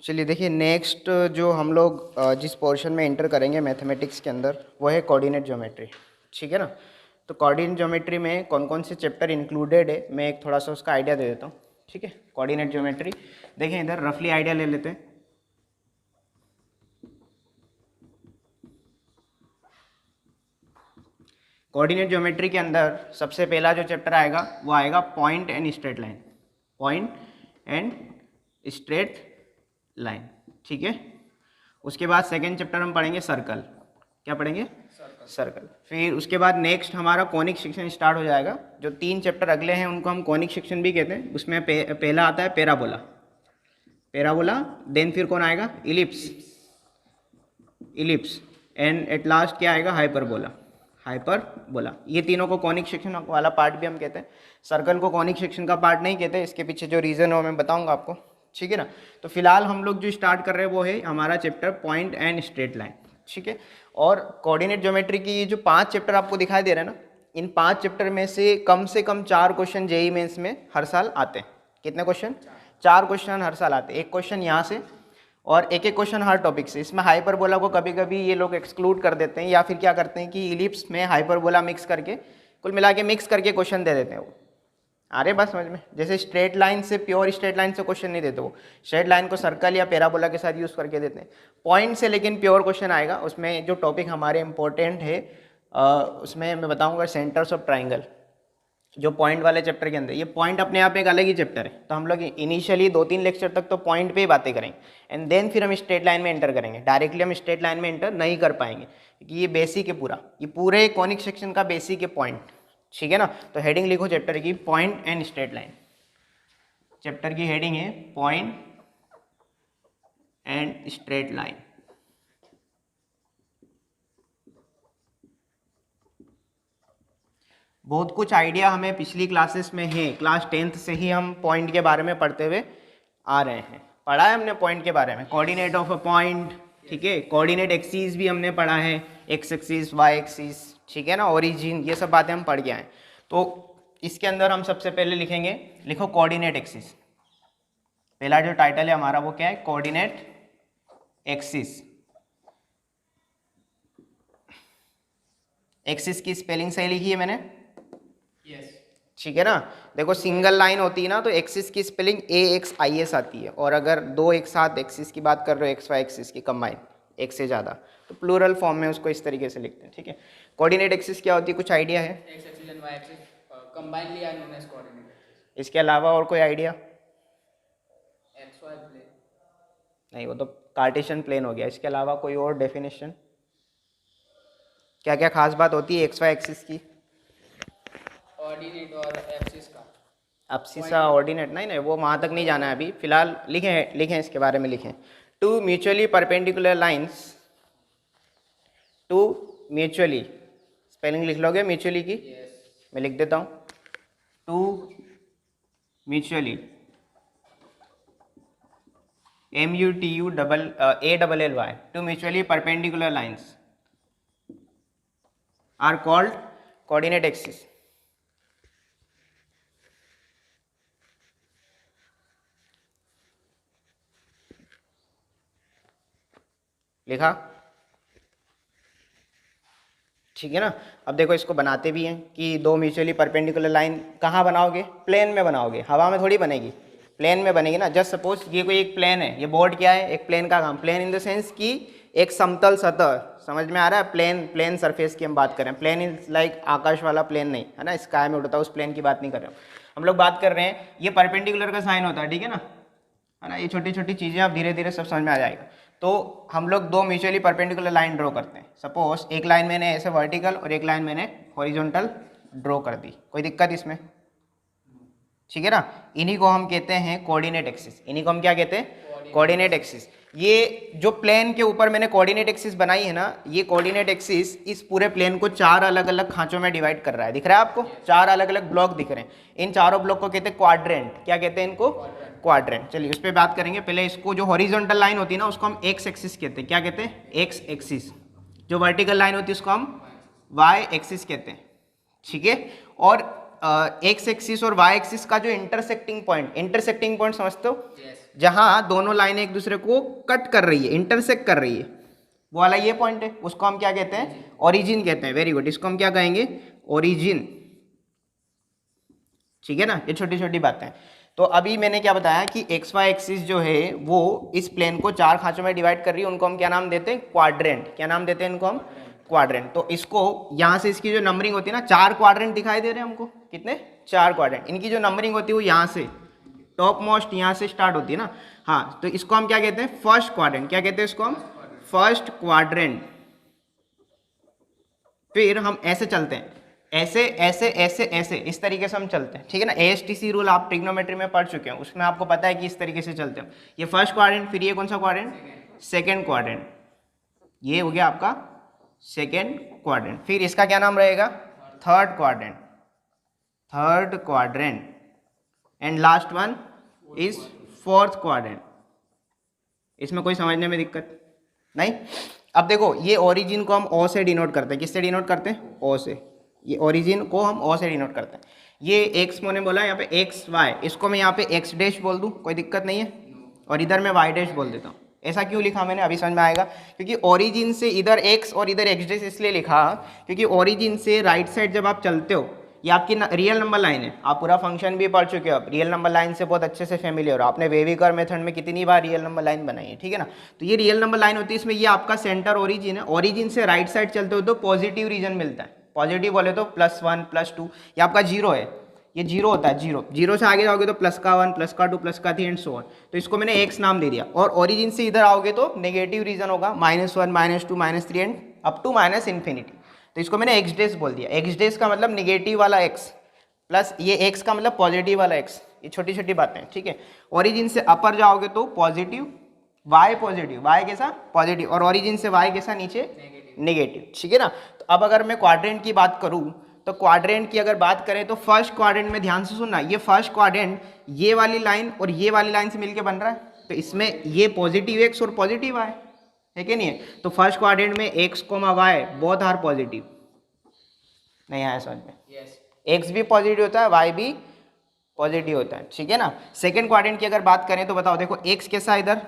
चलिए देखिए, नेक्स्ट जो हम लोग जिस पोर्शन में एंटर करेंगे मैथमेटिक्स के अंदर वो है कोऑर्डिनेट ज्योमेट्री। ठीक है ना। तो कोऑर्डिनेट ज्योमेट्री में कौन कौन से चैप्टर इंक्लूडेड है मैं एक थोड़ा सा उसका आइडिया दे देता हूँ। ठीक है, कोऑर्डिनेट ज्योमेट्री देखें, इधर रफली आइडिया ले लेते हैं। कोऑर्डिनेट ज्योमेट्री के अंदर सबसे पहला जो चैप्टर आएगा वो आएगा point and straight line. Point and straight line, ठीक है। उसके बाद सेकेंड चैप्टर हम पढ़ेंगे सर्कल। क्या पढ़ेंगे? सर्कल। फिर उसके बाद नेक्स्ट हमारा कॉनिक सेक्शन स्टार्ट हो जाएगा। जो 3 चैप्टर अगले हैं उनको हम कॉनिक सेक्शन भी कहते हैं। उसमें पहला आता है पैराबोला। पैराबोला, देन फिर कौन आएगा? Ellipse. Ellipse and at last क्या आएगा? हाइपरबोला। हाइपरबोला। ये तीनों को कॉनिक सेक्शन वाला पार्ट भी हम कहते हैं। सर्कल को कॉनिक सेक्शन का पार्ट नहीं कहते, इसके पीछे जो रीज़न है वो मैं बताऊंगा आपको। ठीक है ना। तो फिलहाल हम लोग जो स्टार्ट कर रहे हैं वो है हमारा chapter point and straight line. ठीक है। और कोऑर्डिनेट ज्योमेट्री की ये जो 5 चैप्टर आपको दिखाई दे रहे हैं ना, इन 5 चैप्टर में से कम 4 क्वेश्चन जेईई मेंस में हर साल आते हैं। कितने क्वेश्चन? 4 क्वेश्चन हर साल आते हैं। एक क्वेश्चन यहाँ से और एक क्वेश्चन हर टॉपिक से। इसमें हाइपरबोला को कभी कभी ये लोग एक्सक्लूड कर देते हैं, या फिर क्या करते हैं कि इलिप्स में हाइपरबोला मिक्स करके, कुल मिला के मिक्स करके क्वेश्चन दे देते हैं। वो आ रहे बात समझ में? जैसे स्ट्रेट लाइन से, प्योर स्ट्रेट लाइन से क्वेश्चन नहीं देते वो, स्ट्रेट लाइन को सर्कल या पैराबोला के साथ यूज़ करके देते हैं। पॉइंट से लेकिन प्योर क्वेश्चन आएगा। उसमें जो टॉपिक हमारे इंपॉर्टेंट है उसमें मैं बताऊंगा सेंटर्स ऑफ ट्राइंगल। जो पॉइंट वाले चैप्टर के अंदर, ये पॉइंट अपने आप एक अलग ही चैप्टर है। तो हम लोग इनिशियली 2-3 लेक्चर तक तो पॉइंट पे ही बातें करेंगे, एंड देन फिर हम स्ट्रेट लाइन में एंटर करेंगे। डायरेक्टली हम स्ट्रेट लाइन में एंटर नहीं कर पाएंगे क्योंकि ये बेसिक है पूरा, ये पूरे कॉनिक सेक्शन का बेसिक है पॉइंट। ठीक है ना। तो हेडिंग लिखो चैप्टर की, point and straight line. Chapter की हेडिंग है पॉइंट एंड स्ट्रेट लाइन। बहुत कुछ आइडिया हमें पिछली क्लासेस में है। क्लास 10th से ही हम पॉइंट के बारे में पढ़ते हुए आ रहे हैं। पढ़ा है हमने पॉइंट के बारे में, कोऑर्डिनेट ऑफ अ पॉइंट। ठीक है। कोऑर्डिनेट एक्सिस भी हमने पढ़ा है, एक्स एक्सिस, वाई एक्सिस। ठीक है ना। ओरिजिन, ये सब बातें हम पढ़ के आए। तो इसके अंदर हम सबसे पहले लिखेंगे, लिखो कोऑर्डिनेट एक्सिस। पहला जो टाइटल है हमारा वो क्या है? Coordinate axis. एक्सिस की स्पेलिंग सही लिखी है मैंने? ठीक है ना। देखो सिंगल लाइन होती है ना तो एक्सिस की स्पेलिंग AXIS आती है, और अगर 2 एक साथ एक्सिस की बात कर रहे हो, XY एक्सिस की कंबाइन, एक से ज़्यादा, तो प्लूरल फॉर्म में उसको इस तरीके से लिखते हैं। ठीक है। कोऑर्डिनेट एक्सिस क्या होती है, कुछ आइडिया है? X axis and Y axis combinedly are known as coordinate axis. इसके अलावा और कोई आइडिया? XY plane. नहीं, वो तो कार्टेशियन प्लेन हो गया। इसके अलावा कोई और डेफिनेशन? क्या क्या खास बात होती है XY एक्सिस की? ऑर्डिनेट और एक्सिस का। एब्सिसा ऑर्डिनेट नहीं, वो वहाँ तक नहीं जाना है अभी। फिलहाल लिखें इसके बारे में लिखें। 2 mutually perpendicular lines, 2 mutually, spelling लिख लोगे म्यूचुअली की? मैं लिख देता हूँ, 2 mutually, MUTUALLY, 2 mutually perpendicular lines are called coordinate axis. लिखा? ठीक है ना। अब देखो इसको बनाते भी हैं कि 2 म्यूचुअली परपेंडिकुलर लाइन कहाँ बनाओगे? प्लेन में बनाओगे, हवा में थोड़ी बनेगी, प्लेन में बनेगी ना। जस्ट सपोज ये कोई एक प्लेन है, ये बोर्ड क्या है? एक प्लेन का काम। प्लेन इन द सेंस कि एक समतल सतह, समझ में आ रहा है? प्लेन सरफेस की हम बात कर रहे हैं। प्लेन इज लाइक आकाश वाला प्लेन नहीं है ना, स्काई में उड़ता है, उस प्लेन की बात नहीं कर रहे हो हम लोग। बात कर रहे हैं ये परपेंडिकुलर का साइन होता है, ठीक है ना, है ना। ये छोटी छोटी चीज़ें आप धीरे धीरे सब समझ में आ जाएगा। तो हम लोग 2 म्यूचुअली परपेंडिकुलर लाइन ड्रॉ करते हैं। सपोज एक लाइन मैंने ऐसे वर्टिकल और एक लाइन मैंने हॉरिजॉन्टल ड्रॉ कर दी, कोई दिक्कत इसमें? ठीक है ना। इन्हीं को हम कहते हैं कोऑर्डिनेट एक्सिस। इन्हीं को हम क्या कहते हैं? Coordinate axis. ये जो प्लेन के ऊपर मैंने कोऑर्डिनेट एक्सिस बनाई है ना, ये कोऑर्डिनेट एक्सिस इस पूरे प्लेन को 4 अलग अलग खांचों में डिवाइड कर रहा है। दिख रहा है आपको? 4 अलग अलग ब्लॉक दिख रहे हैं। इन चारों ब्लॉक को कहते हैं क्वाड्रेंट। क्या कहते हैं इनको? क्वाड्रेंट। चलिए उस पर बात करेंगे। पहले इसको, जो हॉरिजॉन्टल लाइन होती है ना उसको हम एक्स एक्सिस कहते हैं। क्या कहते हैं? X axis. जो वर्टिकल लाइन होती है उसको हम वाई एक्सिस कहते हैं। ठीक है। और एक्स एक्सिस और वाई एक्सिस का जो इंटरसेक्टिंग पॉइंट समझते हो, Yes. जहां दोनों लाइनें एक दूसरे को कट कर रही है, इंटरसेक्ट कर रही है, वो वाला ये पॉइंट है, उसको हम क्या कहते हैं? ओरिजिन कहते हैं। वेरी गुड, इसको हम क्या कहेंगे? ओरिजिन। ठीक है ना, ये छोटी छोटी बातें हैं। तो अभी मैंने क्या बताया कि एक्स वाई एक्सिस जो है वो इस प्लेन को 4 खांचों में डिवाइड कर रही है, उनको हम क्या नाम देते हैं? क्वाड्रेंट। क्या नाम देते हैं इनको हम? क्वाड्रेंट। तो इसको यहाँ से इसकी जो नंबरिंग होती है ना, 4 क्वाड्रेंट दिखाई दे रहे हैं हमको, कितने? 4 क्वाड्रेंट। इनकी जो नंबरिंग होती है वो यहाँ से टॉप मोस्ट यहाँ से स्टार्ट होती है ना। हाँ, तो इसको हम क्या कहते हैं? First quadrant. क्या कहते हैं इसको हम? First quadrant. फिर हम ऐसे चलते हैं, ऐसे ऐसे ऐसे ऐसे, इस तरीके से हम चलते हैं। ठीक है ना, एएसटीसी रूल आप ट्रिग्नोमेट्री में पढ़ चुके हैं, उसमें आपको पता है कि इस तरीके से चलते हैं। ये फर्स्ट क्वाड्रेंट, फिर ये कौन सा क्वाड्रेंट? Second quadrant. ये हो गया आपका सेकेंड क्वाड्रेंट। फिर इसका क्या नाम रहेगा? Third quadrant. Third quadrant. And last one is fourth quadrant. इसमें कोई समझने में दिक्कत नहीं? अब देखो, ये ओरिजिन को हम ओ से डिनोट करते हैं। किससे डिनोट करते हैं? ओ से। ये ओरिजिन को हम ओ से डिनोट करते हैं। ये एक्स मैंने बोला, यहाँ पे एक्स वाई, इसको मैं यहाँ पे एक्स डैश बोल दूँ, कोई दिक्कत नहीं है, और इधर मैं वाई डैश बोल देता हूँ। ऐसा क्यों लिखा मैंने, अभी समझ में आएगा। क्योंकि ओरिजिन से इधर एक्स और इधर एक्स डैश इसलिए लिखा क्योंकि ओरिजिन से राइट साइड जब आप चलते हो, ये आपकी रियल नंबर लाइन है। आप पूरा फंक्शन भी पढ़ चुके हो, आप रियल नंबर लाइन से बहुत अच्छे से फेमिलियर हो। आपने वेविकर मेथड में कितनी बार रियल नंबर लाइन बनाई है, ठीक है ना। तो ये रियल नंबर लाइन होती है, इसमें ये आपका सेंटर ओरिजिन है। ओरिजिन से राइट साइड चलते हो तो पॉजिटिव रीजन मिलता है। पॉजिटिव बोले तो +1 +2, ये आपका जीरो है, ये जीरो होता है। जीरो, जीरो से आगे जाओगे तो +1 +2 +3 एंड सो ऑन। तो इसको मैंने एक्स नाम दे दिया। और ओरिजिन से इधर आओगे तो नेगेटिव रीजन होगा, -1 -2 -3 एंड अप टू -इन्फिनिटी। तो इसको मैंने एक्स डेस बोल दिया। एक्स डेस का मतलब निगेटिव वाला एक्स, प्लस ये एक्स का मतलब पॉजिटिव वाला एक्स। ये छोटी छोटी बातें हैं, ठीक है। ओरिजिन से अपर जाओगे तो पॉजिटिव, वाई पॉजिटिव, वाई कैसा? पॉजिटिव, और ओरिजिन से वाई कैसा? नीचे नेगेटिव, ठीक है ना। तो अब अगर मैं क्वाड्रेंट की बात करूं, तो क्वाड्रेंट की अगर बात करें तो फर्स्ट क्वाड्रेंट में ध्यान से सुनना, ये फर्स्ट क्वाड्रेंट ये वाली लाइन और ये वाली लाइन से मिलकर बन रहा है। तो इसमें ये पॉजिटिव एक्स और पॉजिटिव वाई है कि नहीं है। तो फर्स्ट क्वाड्रेंट में x comma y both are positive. नहीं आया समझ में? Yes. एक्स भी पॉजिटिव होता है, वाई भी पॉजिटिव होता है, ठीक है ना। सेकंड क्वाड्रेंट की अगर बात करें तो बताओ, देखो एक्स कैसा इधर?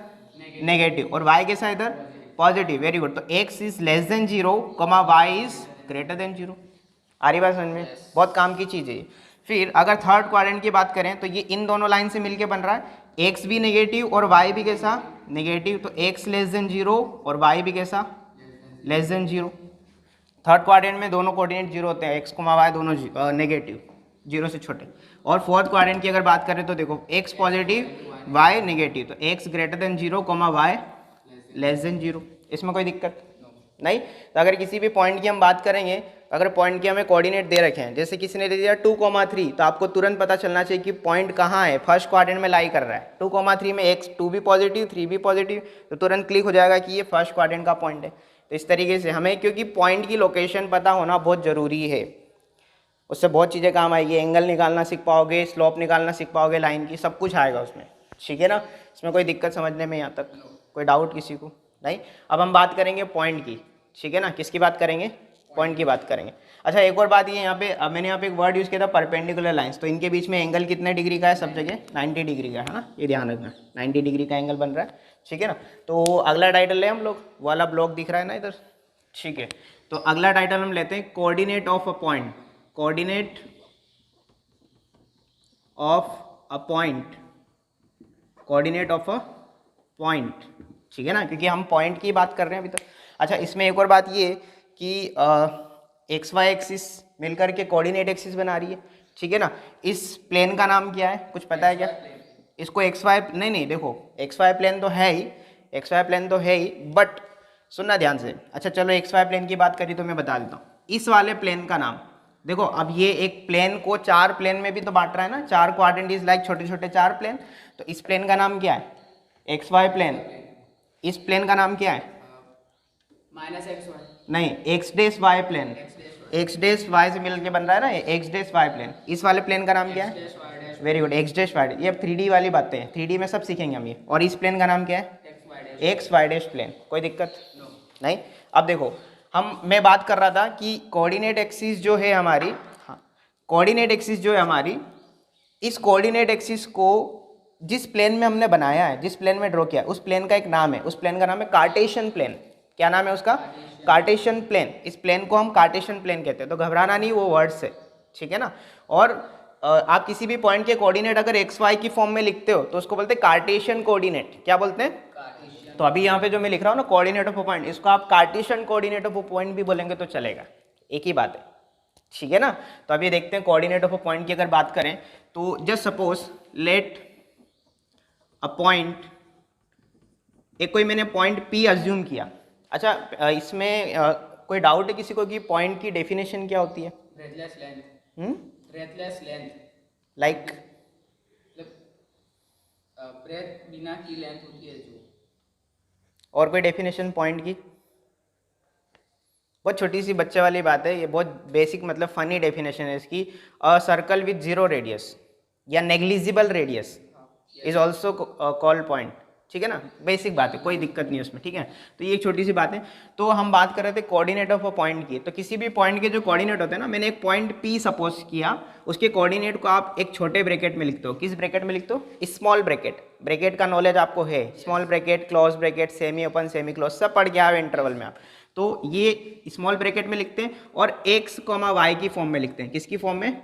नेगेटिव, और वाई कैसा इधर? पॉजिटिव। Very good. तो X is less than 0, Y is greater than 0। आ रही बात समझ में? बहुत काम की चीज़ है ये। फिर अगर थर्ड क्वाड्रेंट की बात करें तो ये इन दोनों लाइन से मिलके बन रहा है, एक्स भी नेगेटिव और वाई भी कैसा? नेगेटिव। तो एक्स लेस देन 0 और वाई भी कैसा? Less than 0। थर्ड क्वाड्रेंट में दोनों कोऑर्डिनेट 0 होते हैं, एक्स कोमा वाई दोनों नेगेटिव, 0 से छोटे। और फोर्थ क्वाड्रेंट की अगर बात करें तो देखो, एक्स पॉजिटिव वाई नेगेटिव, तो x greater than 0 y less than 0। इसमें कोई दिक्कत नहीं। तो अगर किसी भी पॉइंट की हम बात करेंगे, अगर पॉइंट के हमें कोऑर्डिनेट दे रखे हैं, जैसे किसी ने दे दिया 2,3, तो आपको तुरंत पता चलना चाहिए कि पॉइंट कहाँ है, फर्स्ट क्वाड्रेंट में लाई कर रहा है। 2,3 में एक्स 2 भी पॉजिटिव 3 भी पॉजिटिव, तो तुरंत क्लिक हो जाएगा कि ये फर्स्ट क्वाड्रेंट का पॉइंट है। तो इस तरीके से हमें, क्योंकि पॉइंट की लोकेशन पता होना बहुत ज़रूरी है, उससे बहुत चीज़ें काम आएगी। एंगल निकालना सीख पाओगे, स्लोप निकालना सीख पाओगे, लाइन की सब कुछ आएगा उसमें, ठीक है ना। इसमें कोई दिक्कत समझने में यहाँ तक? कोई डाउट किसी को? नहीं। अब हम बात करेंगे पॉइंट की, ठीक है ना। किसकी बात करेंगे? पॉइंट की बात करेंगे। अच्छा, एक और बात ये यहाँ पे, अब मैंने यहाँ पे एक वर्ड यूज़ किया था परपेंडिकुलर लाइंस, तो इनके बीच में एंगल कितने डिग्री का है? सब जगह 90 डिग्री का है ना, ये ध्यान रखना, 90 डिग्री का एंगल बन रहा है, ठीक है ना। तो अगला टाइटल है हम लोग, वो वाला ब्लॉक दिख रहा है ना इधर, ठीक है। तो अगला टाइटल हम लेते हैं coordinate of a point. Coordinate of a point, coordinate of a point, ठीक है ना, क्योंकि हम पॉइंट की बात कर रहे हैं अभी तक। अच्छा, इसमें एक और बात ये कि एक्स वाई एक्सिस मिलकर के कोऑर्डिनेट एक्सिस बना रही है, ठीक है ना। इस प्लेन का नाम क्या है, कुछ पता है क्या? इसको एक्स वाई, नहीं देखो, एक्स वाई प्लेन तो है ही, एक्स वाई प्लेन तो है ही, बट सुनना ध्यान से। अच्छा चलो, एक्स वाई प्लेन की बात करी तो मैं बता देता हूँ। इस वाले प्लेन का नाम देखो, अब ये एक प्लेन को 4 प्लेन में भी तो बांट रहा है ना, 4 क्वाड्रेंट इज लाइक छोटे छोटे 4 प्लेन। तो इस प्लेन का नाम क्या है? X y plane. इस प्लेन का नाम क्या है? -XY। नहीं, x dash y plane. X dash y से मिलके बन रहा है ना, एक्स डेस वाई प्लेन। इस वाले प्लेन का नाम क्या है? Very good, x dash Y. ये 3D वाली बातें हैं, 3D में सब सीखेंगे हम ये। और इस प्लेन का नाम क्या है? एक्स वाई डेस प्लेन। कोई दिक्कत नहीं। अब देखो, मैं बात कर रहा था कि कोऑर्डिनेट एक्सिस जो है हमारी, हाँ, कोऑर्डिनेट एक्सिस जो है हमारी, इस कोऑर्डिनेट एक्सिस को जिस प्लेन में हमने बनाया है, जिस प्लेन में ड्रॉ किया है, उस प्लेन का एक नाम है, उस प्लेन का नाम है कार्टेशियन प्लेन। क्या नाम है उसका? Cartesian plane. इस प्लेन को हम कार्टेशियन प्लेन कहते हैं, तो घबराना नहीं, वो वर्ड से, ठीक है ना। और आप किसी भी पॉइंट के कोऑर्डिनेट अगर एक्स वाई की फॉर्म में लिखते हो तो उसको बोलते हैं कार्टेशियन कोऑर्डिनेट। क्या बोलते हैं? तो अभी यहाँ पे जो मैं लिख रहा हूँ ना, कोऑर्डिनेट ऑफ अ पॉइंट, इसको आप Cartesian coordinate of a point भी बोलेंगे तो चलेगा, एक ही बात है, ठीक है ना। तो अभी देखते हैं कोऑर्डिनेट ऑफ अ पॉइंट की अगर बात करें तो just suppose let a point, एक कोई मैंने पॉइंट P अज्यूम किया। अच्छा, इसमें कोई डाउट है किसी को कि पॉइंट की डेफिनेशन क्या होती है? breathless length, breathless length, like मतलब ब्रेथ बिना की लेंथ होती है जो। और कोई डेफिनेशन पॉइंट की? बहुत छोटी सी बच्चे वाली बात है ये, बहुत बेसिक मतलब फनी डेफिनेशन है इसकी। A circle with zero radius या negligible radius is also called point, ठीक है ना। बेसिक बात है, कोई दिक्कत नहीं है उसमें, ठीक है। तो ये एक छोटी सी बात है। तो हम बात कर रहे थे कोऑर्डिनेट ऑफ अ पॉइंट की। तो किसी भी पॉइंट के जो कोऑर्डिनेट होते हैं ना, मैंने एक पॉइंट P सपोज किया, उसके कोऑर्डिनेट को आप एक छोटे ब्रैकेट में लिखते हो। किस ब्रैकेट में लिखते हो? Small bracket. ब्रैकेट का नॉलेज आपको है, small bracket, close bracket, semi open, semi close, सब पढ़ के आए इंटरवल में आप। तो ये स्मॉल ब्रैकेट में लिखते हैं और x, y की फॉर्म में लिखते हैं। किसकी फॉर्म में?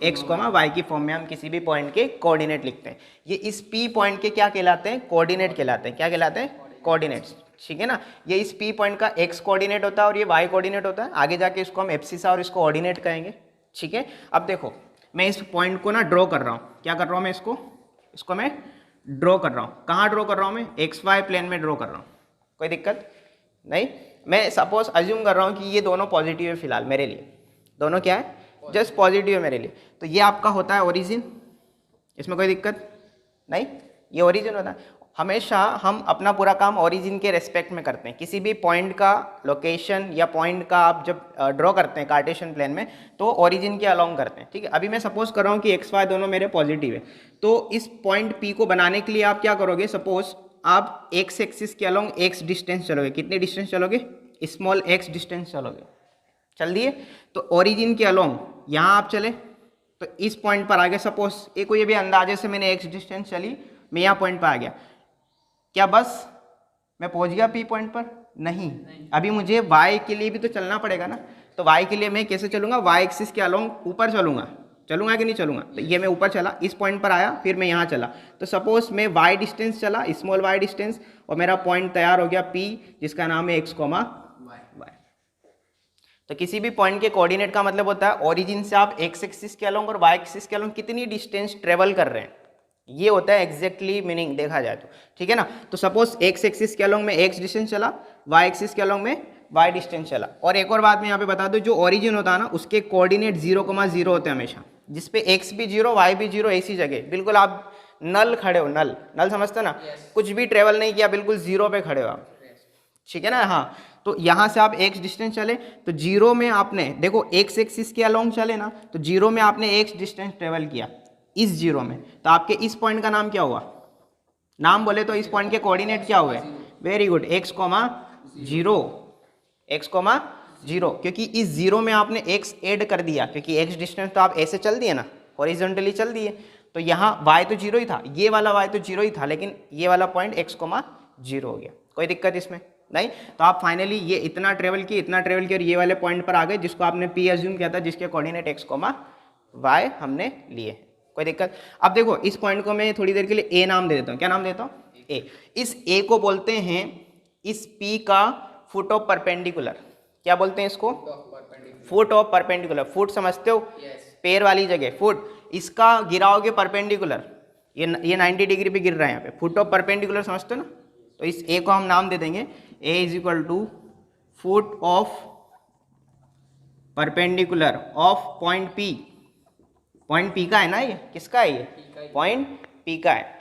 x, y की फॉर्म में हम किसी भी पॉइंट के कोऑर्डिनेट लिखते हैं। ये इस P पॉइंट के क्या कहलाते हैं? कोऑर्डिनेट कहलाते हैं। क्या कहलाते हैं? कोऑर्डिनेट्स, ठीक है ना। ये इस P पॉइंट का x कोऑर्डिनेट होता है और ये y कोऑर्डिनेट होता है। आगे जाके इसको हम एब्सिसा और इसको ऑर्डिनेट कहेंगे, ठीक है। अब देखो, मैं इस पॉइंट को ना ड्रॉ कर रहा हूँ। क्या कर रहा हूँ मैं? इसको मैं ड्रॉ कर रहा हूँ। कहाँ ड्रॉ कर रहा हूँ मैं? XY प्लेन में ड्रॉ कर रहा हूँ। कोई दिक्कत नहीं। मैं सपोज अज्यूम कर रहा हूँ कि ये दोनों पॉजिटिव है फिलहाल मेरे लिए। दोनों क्या है? जस्ट पॉजिटिव है मेरे लिए। तो ये आपका होता है ओरिजिन, इसमें कोई दिक्कत नहीं, ये ओरिजिन होता है। हमेशा हम अपना पूरा काम ओरिजिन के रेस्पेक्ट में करते हैं। किसी भी पॉइंट का लोकेशन या पॉइंट का आप जब ड्रॉ करते हैं कार्टेशियन प्लेन में तो ओरिजिन के अलोंग करते हैं, ठीक है। अभी मैं सपोज कर रहा हूँ कि XY दोनों मेरे पॉजिटिव है, तो इस पॉइंट P को बनाने के लिए आप क्या करोगे? सपोज आप x एक्सिस के अलोंग x डिस्टेंस चलोगे। कितने डिस्टेंस चलोगे? स्मॉल x डिस्टेंस चलोगे। चल दिए? तो ओरिजिन के अलोंग यहाँ आप चले तो इस पॉइंट पर आ गए। सपोज एक कोई भी अंदाजे से मैंने x डिस्टेंस चली, मैं यहाँ पॉइंट पर आ गया। क्या बस मैं पहुँच गया P पॉइंट पर? नहीं, अभी मुझे y के लिए भी तो चलना पड़ेगा ना। तो y के लिए मैं कैसे चलूँगा? y एक्सिस के अलोंग ऊपर चलूँगा कि नहीं चलूँगा? तो ये मैं ऊपर चला, इस पॉइंट पर आया, फिर मैं यहाँ चला। तो सपोज मैं y डिस्टेंस चला, स्मॉल y डिस्टेंस, और मेरा पॉइंट तैयार हो गया P, जिसका नाम है x, y। तो किसी भी पॉइंट के कोऑर्डिनेट का मतलब होता है ओरिजिन से आप x एक्सिस के अलोंग और y एक्सिस के अलोंग कितनी डिस्टेंस ट्रेवल कर रहे हैं, ये होता है एग्जैक्टली मीनिंग देखा जाए तो, ठीक है ना। तो सपोज x एक्सिस के अलोंग में x डिस्टेंस चला, y एक्सिस के अलोंग में y डिस्टेंस चला। और एक और बात मैं यहाँ पे बता दूं, जो ओरिजिन होता है ना उसके कोऑर्डिनेट 0,0 होते हैं हमेशा, जिसपे x भी 0 y भी 0, ऐसी जगह बिल्कुल आप नल खड़े हो। नल समझते ना? कुछ भी ट्रेवल नहीं किया, बिल्कुल 0 पे खड़े हो आप, ठीक है ना। हाँ, तो यहाँ से आप x डिस्टेंस चले तो 0 में आपने देखो x एक्सिस के अलोंग चले ना, तो 0 में आपने x डिस्टेंस ट्रेवल किया इस 0 में, तो आपके इस पॉइंट का नाम क्या हुआ? नाम बोले तो इस पॉइंट के कोऑर्डिनेट क्या हुए? वेरी गुड, x, 0, क्योंकि इस 0 में आपने x ऐड कर दिया, क्योंकि x डिस्टेंस तो आप ऐसे चल दिए ना, हॉरिजॉन्टली चल दिए। तो यहाँ y तो 0 ही था, ये वाला y तो 0 ही था, लेकिन ये वाला पॉइंट x, 0 हो गया। कोई दिक्कत इसमें नहीं। तो आप फाइनली ये इतना ट्रेवल किए और ये वाले पॉइंट पर आ गए जिसको आपने P अज्यूम किया था, जिसके कोऑर्डिनेट x, y हमने लिए। कोई दिक्कत? अब देखो, इस पॉइंट को मैं थोड़ी देर के लिए a नाम दे देता हूँ। क्या नाम देता हूँ? a। इस a को बोलते हैं इस P का फुट ऑफ परपेंडिकुलर। क्या बोलते हैं इसको? Foot of perpendicular. फुट समझते हो? पैर वाली जगह फुट, इसका गिराओगे परपेंडिकुलर, ये 90 डिग्री पे गिर रहा है यहाँ पे। फुट ऑफ परपेंडिकुलर समझते हो ना? तो इस a को हम नाम दे देंगे a is equal to foot of perpendicular of point P। Point P का है ना, ये किसका है? ये पॉइंट P का है,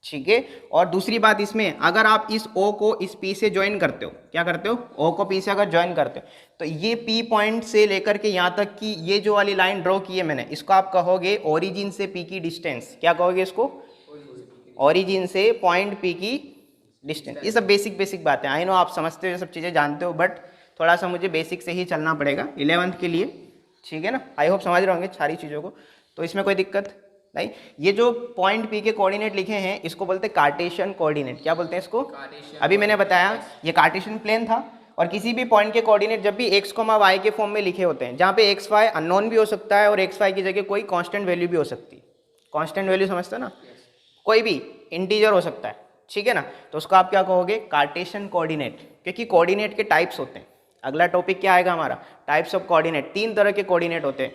ठीक है। और दूसरी बात इसमें, अगर आप इस O को इस P से ज्वाइन करते हो, क्या करते हो? O को P से अगर ज्वाइन करते हो तो ये P पॉइंट से लेकर के यहाँ तक की ये जो वाली लाइन ड्रॉ की है मैंने, इसको आप कहोगे ओरिजिन से P की डिस्टेंस। क्या कहोगे इसको? ओरिजिन से पॉइंट P की डिस्टेंस। ये सब बेसिक बातें, आई नो आप समझते हो, ये सब चीज़ें जानते हो, बट थोड़ा सा मुझे बेसिक से ही चलना पड़ेगा 11th के लिए, ठीक है ना, आई होप समझ रहे होंगे सारी चीज़ों को, तो इसमें कोई दिक्कत नहीं। ये जो पॉइंट पी के कोऑर्डिनेट लिखे हैं इसको बोलते हैं कार्टेशियन कोऑर्डिनेट। क्या बोलते हैं इसको? अभी मैंने बताया ये कार्टेशियन प्लेन था, और किसी भी पॉइंट के कोऑर्डिनेट जब भी एक्स कोमा वाई के फॉर्म में लिखे होते हैं, जहाँ पे एक्स वाई अननोन भी हो सकता है और एक्स वाई की जगह कोई कांस्टेंट वैल्यू भी हो सकती है। कांस्टेंट वैल्यू समझते हो ना, कोई भी इंटीजर हो सकता है, ठीक है ना, तो उसको आप क्या कहोगे? कार्टेशियन कोऑर्डिनेट, क्योंकि कोऑर्डिनेट के टाइप्स होते हैं। अगला टॉपिक क्या आएगा हमारा? Types of coordinate. 3 तरह के कोऑर्डिनेट होते हैं।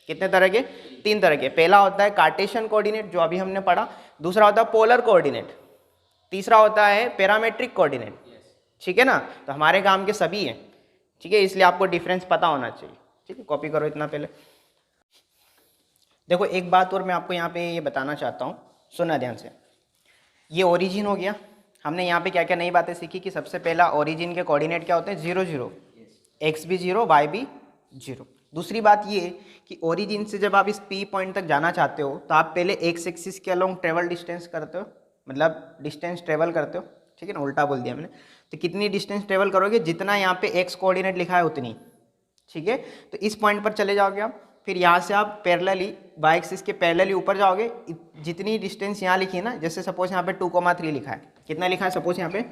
कितने तरह के? 3 तरह के। पहला होता है कार्टेशियन कोऑर्डिनेट जो अभी हमने पढ़ा, दूसरा होता है पोलर कोऑर्डिनेट, तीसरा होता है पैरामेट्रिक कोऑर्डिनेट, ठीक है ना। तो हमारे काम के सभी हैं, ठीक है, इसलिए आपको डिफरेंस पता होना चाहिए, ठीक है। कॉपी करो इतना पहले। देखो एक बात और मैं आपको यहाँ पे ये बताना चाहता हूँ, सुनना ध्यान से। ये ओरिजिन हो गया, हमने यहाँ पे क्या क्या नई बातें सीखी कि सबसे पहला ओरिजिन के कोऑर्डिनेट क्या होते हैं? 0 0, एक्स भी 0 वाई भी 0। दूसरी बात ये कि ओरिजिन से जब आप इस पी पॉइंट तक जाना चाहते हो तो आप पहले एक्स एक्सिस के अलोंग ट्रेवल डिस्टेंस करते हो, मतलब डिस्टेंस ट्रेवल करते हो, ठीक है ना, उल्टा बोल दिया मैंने। तो कितनी डिस्टेंस ट्रेवल करोगे? जितना यहाँ पे एक्स कोऑर्डिनेट लिखा है उतनी, ठीक है। तो इस पॉइंट पर चले जाओगे आप, फिर यहाँ से आप पैरेलली वाई एक्सिस के पैरेलली ऊपर जाओगे, जितनी डिस्टेंस यहाँ लिखी है ना, जैसे सपोज यहाँ पे 2,3 लिखा है, कितना लिखा है? सपोज यहाँ पे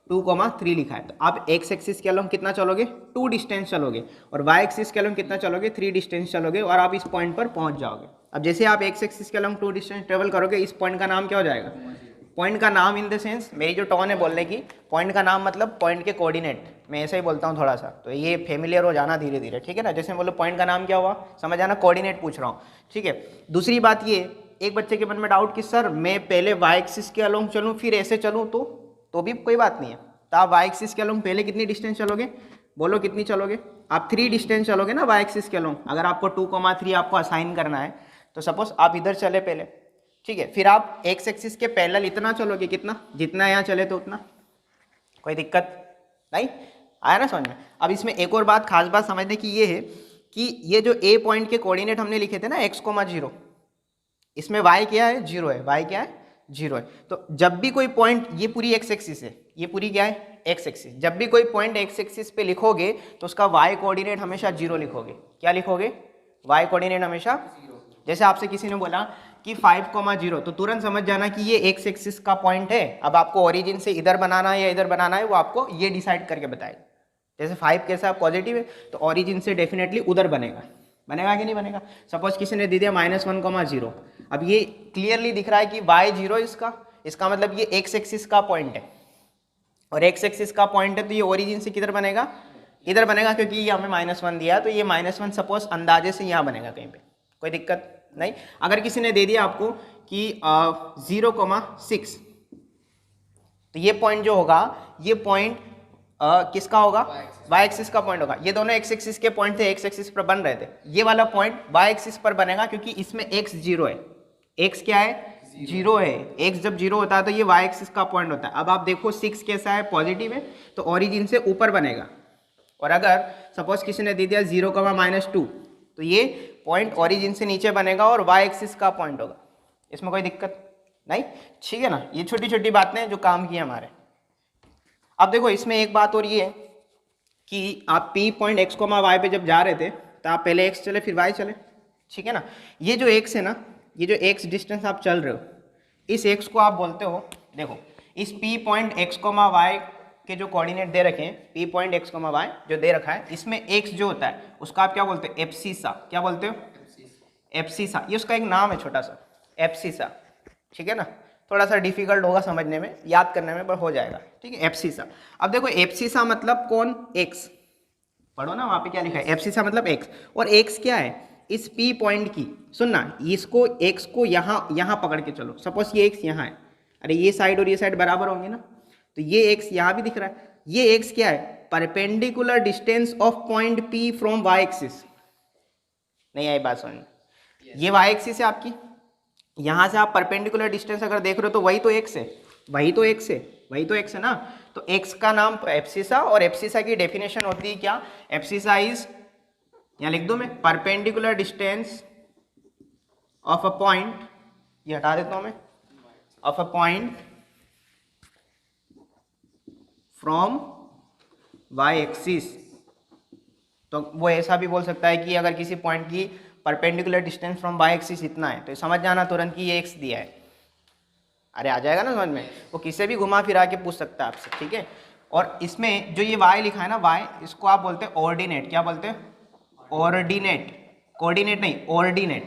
2,3 लिखा है, तो आप एक्स एक्सिस के अलोंग कितना चलोगे? 2 डिस्टेंस चलोगे, और वाई एक्सिस के अलोंग कितना चलोगे? 3 डिस्टेंस चलोगे, और आप इस पॉइंट पर पहुँच जाओगे। अब जैसे आप एक्स एक्सिस के अलोंग 2 डिस्टेंस ट्रेवल करोगे, इस पॉइंट का नाम क्या हो जाएगा? पॉइंट का नाम इन द सेंस, मेरी जो टोन है बोलने की, पॉइंट का नाम मतलब पॉइंट के कोऑर्डिनेट, मैं ऐसे ही बोलता हूँ थोड़ा सा, तो ये फेमिलियर हो जाना धीरे धीरे, ठीक है ना। जैसे बोलो पॉइंट का नाम क्या हुआ, समझ आना, कोऑर्डिनेट पूछ रहा हूँ, ठीक है। दूसरी बात ये, एक बच्चे के मन में डाउट कि सर मैं पहले वाई एक्सिस के अलोंग चलूँ फिर ऐसे चलूँ, तो भी कोई बात नहीं है। तो आप वाई एक्सिस के अलोंग पहले कितनी डिस्टेंस चलोगे? बोलो कितनी चलोगे? आप 3 डिस्टेंस चलोगे ना वाई एक्सिस के अलोंग। अगर आपको 2,3 आपको असाइन करना है, तो सपोज आप इधर चले पहले, ठीक है, फिर आप एक्स एक्सिस के पैरेलल इतना चलोगे, कितना? जितना यहाँ चले तो उतना, कोई दिक्कत नहीं आया ना समझ में। अब इसमें एक और बात, खास बात समझने की ये है कि ये जो ए पॉइंट के कोऑर्डिनेट हमने लिखे थे ना x,0, इसमें y क्या है? 0 है, y क्या है? 0 है। तो जब भी कोई पॉइंट, ये पूरी एक्स एक्सिस है, ये पूरी क्या है? X axis. जब भी कोई पॉइंट एक्स एक्सिस पे लिखोगे तो उसका y कोऑर्डिनेट हमेशा 0 लिखोगे। क्या लिखोगे? y कोऑर्डिनेट हमेशा 0। जैसे आपसे किसी ने बोला कि 5,0, तो तुरंत समझ जाना कि ये एक्स एक्सिस का पॉइंट है। अब आपको ओरिजिन से इधर बनाना है या इधर बनाना है, वो आपको ये डिसाइड करके बताएगा। जैसे 5 कैसा पॉजिटिव है, तो ओरिजिन से डेफिनेटली उधर बनेगा, बनेगा कि नहीं बनेगा। सपोज किसी ने दे दिया -1,0, अब ये क्लियरली दिख रहा है कि y 0 इसका मतलब ये एक्स एक्सिस का पॉइंट है, और एक्स एक्सिस का पॉइंट है तो ये ओरिजिन से किधर बनेगा? इधर बनेगा, क्योंकि ये हमें -1 दिया, तो ये -1 सपोज अंदाजे से यहाँ बनेगा कहीं पे, कोई दिक्कत नहीं। अगर किसी ने दे दिया आपको कि 0,6, तो ये पॉइंट जो होगा, ये पॉइंट किसका होगा? वाई एक्सिस का पॉइंट होगा। ये दोनों एक्स एक्सिस के पॉइंट थे, एक्स एक्सिस पर बन रहे थे, ये वाला पॉइंट वाई एक्सिस पर बनेगा, क्योंकि इसमें x 0 है। x क्या है? 0 है। x जब 0 होता है तो ये वाई एक्सिस का पॉइंट होता है। अब आप देखो 6 कैसा है? पॉजिटिव है, तो ओरिजिन से ऊपर बनेगा। और अगर सपोज किसी ने दे दिया 0,-2, तो ये पॉइंट ओरिजिन से नीचे बनेगा और वाई एक्सिस का पॉइंट होगा। इसमें कोई दिक्कत नहीं, ठीक है ना। ये छोटी छोटी बातें जो काम की हमारे। अब देखो इसमें एक बात और ये है कि आप P पॉइंट x, y पे जब जा रहे थे तो आप पहले x चले फिर y चले, ठीक है ना। ये जो x है ना, ये जो x डिस्टेंस आप चल रहे हो, इस x को आप बोलते हो, देखो इस P पॉइंट x, y के जो कोऑर्डिनेट दे रखे हैं, P पॉइंट x, y जो दे रखा है, इसमें x जो होता है उसका आप क्या बोलते हो? एब्सिसा। क्या बोलते हो? एब्सिसा। ये उसका एक नाम है छोटा सा, एब्सिसा, ठीक है ना। थोड़ा सा डिफिकल्ट होगा समझने में, याद करने में, पर हो जाएगा, ठीक है। एब्सिसा। अब देखो एब्सिसा मतलब कौन? x, पढ़ो ना वहाँ पे क्या लिखा है, एब्सिसा मतलब x। और x क्या है? इस P पॉइंट की, सुनना, इसको x को यहाँ पकड़ के चलो। सपोज ये x यहाँ है, अरे ये साइड और ये साइड बराबर होंगे ना, तो ये x यहाँ भी दिख रहा है। ये x क्या है? Perpendicular distance of point P from y axis. नहीं आई बात समझ में? ये y एक्सिस है आपकी, यहाँ से आप परपेंडिकुलर डिस्टेंस अगर देख रहे हो तो वही तो x है, वही तो x है, वही तो x है ना। तो x का नाम एब्सिसा, और एब्सिसा की डेफिनेशन होती है क्या? एब्सिसा इज, यहाँ लिख दो मैं, perpendicular distance of a point, ये हटा देता हूँ मैं, of a point from y axis तो वो ऐसा भी बोल सकता है कि अगर किसी पॉइंट की perpendicular distance from y axis इतना है तो समझ जाना तुरंत कि ये एक्स दिया है। अरे आ जाएगा ना समझ में, वो किसे भी घुमा फिरा के पूछ सकता है आपसे, ठीक है। और इसमें जो ये y लिखा है ना y, इसको आप बोलते हैं ऑर्डिनेट। क्या बोलते हैं? ऑर्डिनेट, कोऑर्डिनेट नहीं, ऑर्डिनेट,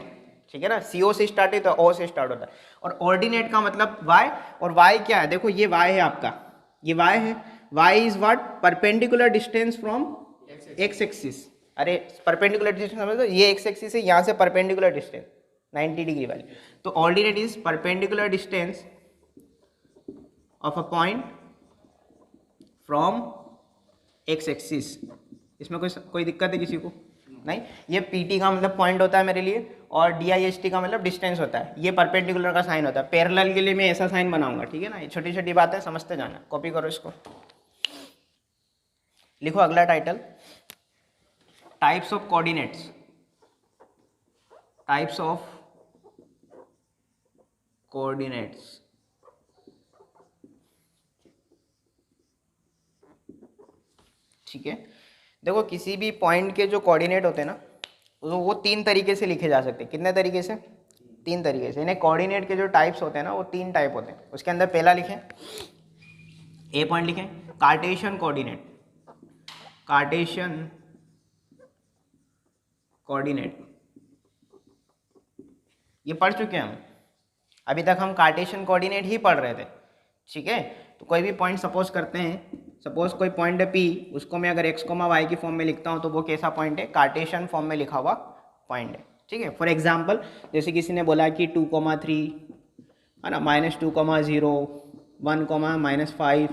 ठीक है ना। CO से स्टार्ट है तो O से स्टार्ट होता है। और ऑर्डिनेट का मतलब y, और y क्या है? देखो ये y है आपका, ये y है। y is what? Perpendicular distance from x axis. अरे परपेंडिकुलर डिस्टेंस समझ लो, ये x एक्सिस है, यहाँ से परपेंडिकुलर डिस्टेंस 90 डिग्री वाली। तो ordinate is perpendicular distance of a point from x axis. इसमें कोई दिक्कत है किसी को? नहीं। ये PT का मतलब पॉइंट होता है मेरे लिए, और DIST का मतलब डिस्टेंस होता है। ये परपेंडिकुलर का साइन होता है। पैरेलल के लिए मैं ऐसा साइन बनाऊंगा, ठीक है ना। ये छोटी छोटी बातें समझते जाना। कॉपी करो इसको, लिखो अगला title, types of coordinates. Types of coordinates. ठीक है, देखो किसी भी पॉइंट के जो कोऑर्डिनेट होते हैं ना, वो 3 तरीके से लिखे जा सकते हैं। कितने तरीके से? 3 तरीके से। इन्हें कोऑर्डिनेट के जो टाइप्स होते हैं ना, वो 3 टाइप होते हैं। उसके अंदर पहला लिखें, ए पॉइंट लिखें, कार्टेशियन कोऑर्डिनेट। कार्टेशियन कोऑर्डिनेट ये पढ़ चुके हैं हम। अभी तक हम कार्टेशियन कोऑर्डिनेट ही पढ़ रहे थे, ठीक है। तो कोई भी पॉइंट सपोज करते हैं, सपोज कोई पॉइंट है P, उसको मैं अगर x, y की फॉर्म में लिखता हूँ तो वो कैसा पॉइंट है? कार्टेशियन फॉर्म में लिखा हुआ पॉइंट है, ठीक है। फॉर एग्जांपल जैसे किसी ने बोला कि 2,3 है ना, -2,0, 1,-5,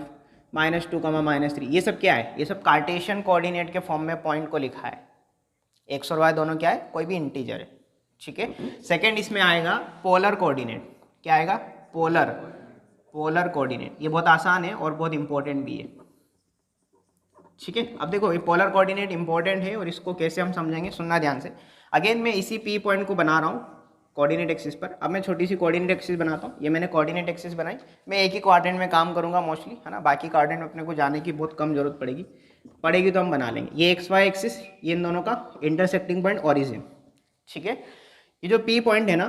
-2,-3, ये सब क्या है? ये सब कार्टेशियन कोऑर्डिनेट के फॉर्म में पॉइंट को लिखा है। x और y दोनों क्या है? कोई भी इंटीजर है, ठीक है। सेकेंड इसमें आएगा पोलर कोऑर्डिनेट। क्या आएगा? Polar coordinate. ये बहुत आसान है और बहुत इंपॉर्टेंट भी है, ठीक है। अब देखो ये पोलर कोऑर्डिनेट इंपॉर्टेंट है और इसको कैसे हम समझेंगे, सुनना ध्यान से। अगेन मैं इसी P पॉइंट को बना रहा हूँ कोऑर्डिनेट एक्सिस पर। अब मैं छोटी सी कोऑर्डिनेट एक्सिस बनाता हूँ। ये मैंने कोऑर्डिनेट एक्सिस बनाई। मैं एक ही क्वाड्रेंट में काम करूँगा मोस्टली, है ना। बाकी क्वाड्रेंट में अपने को जाने की बहुत कम जरूरत पड़ेगी तो हम बना लेंगे। ये XY एक्सिस, ये इन दोनों का इंटरसेक्टिंग पॉइंट ओरिजिन, ठीक है। ये जो P पॉइंट है ना,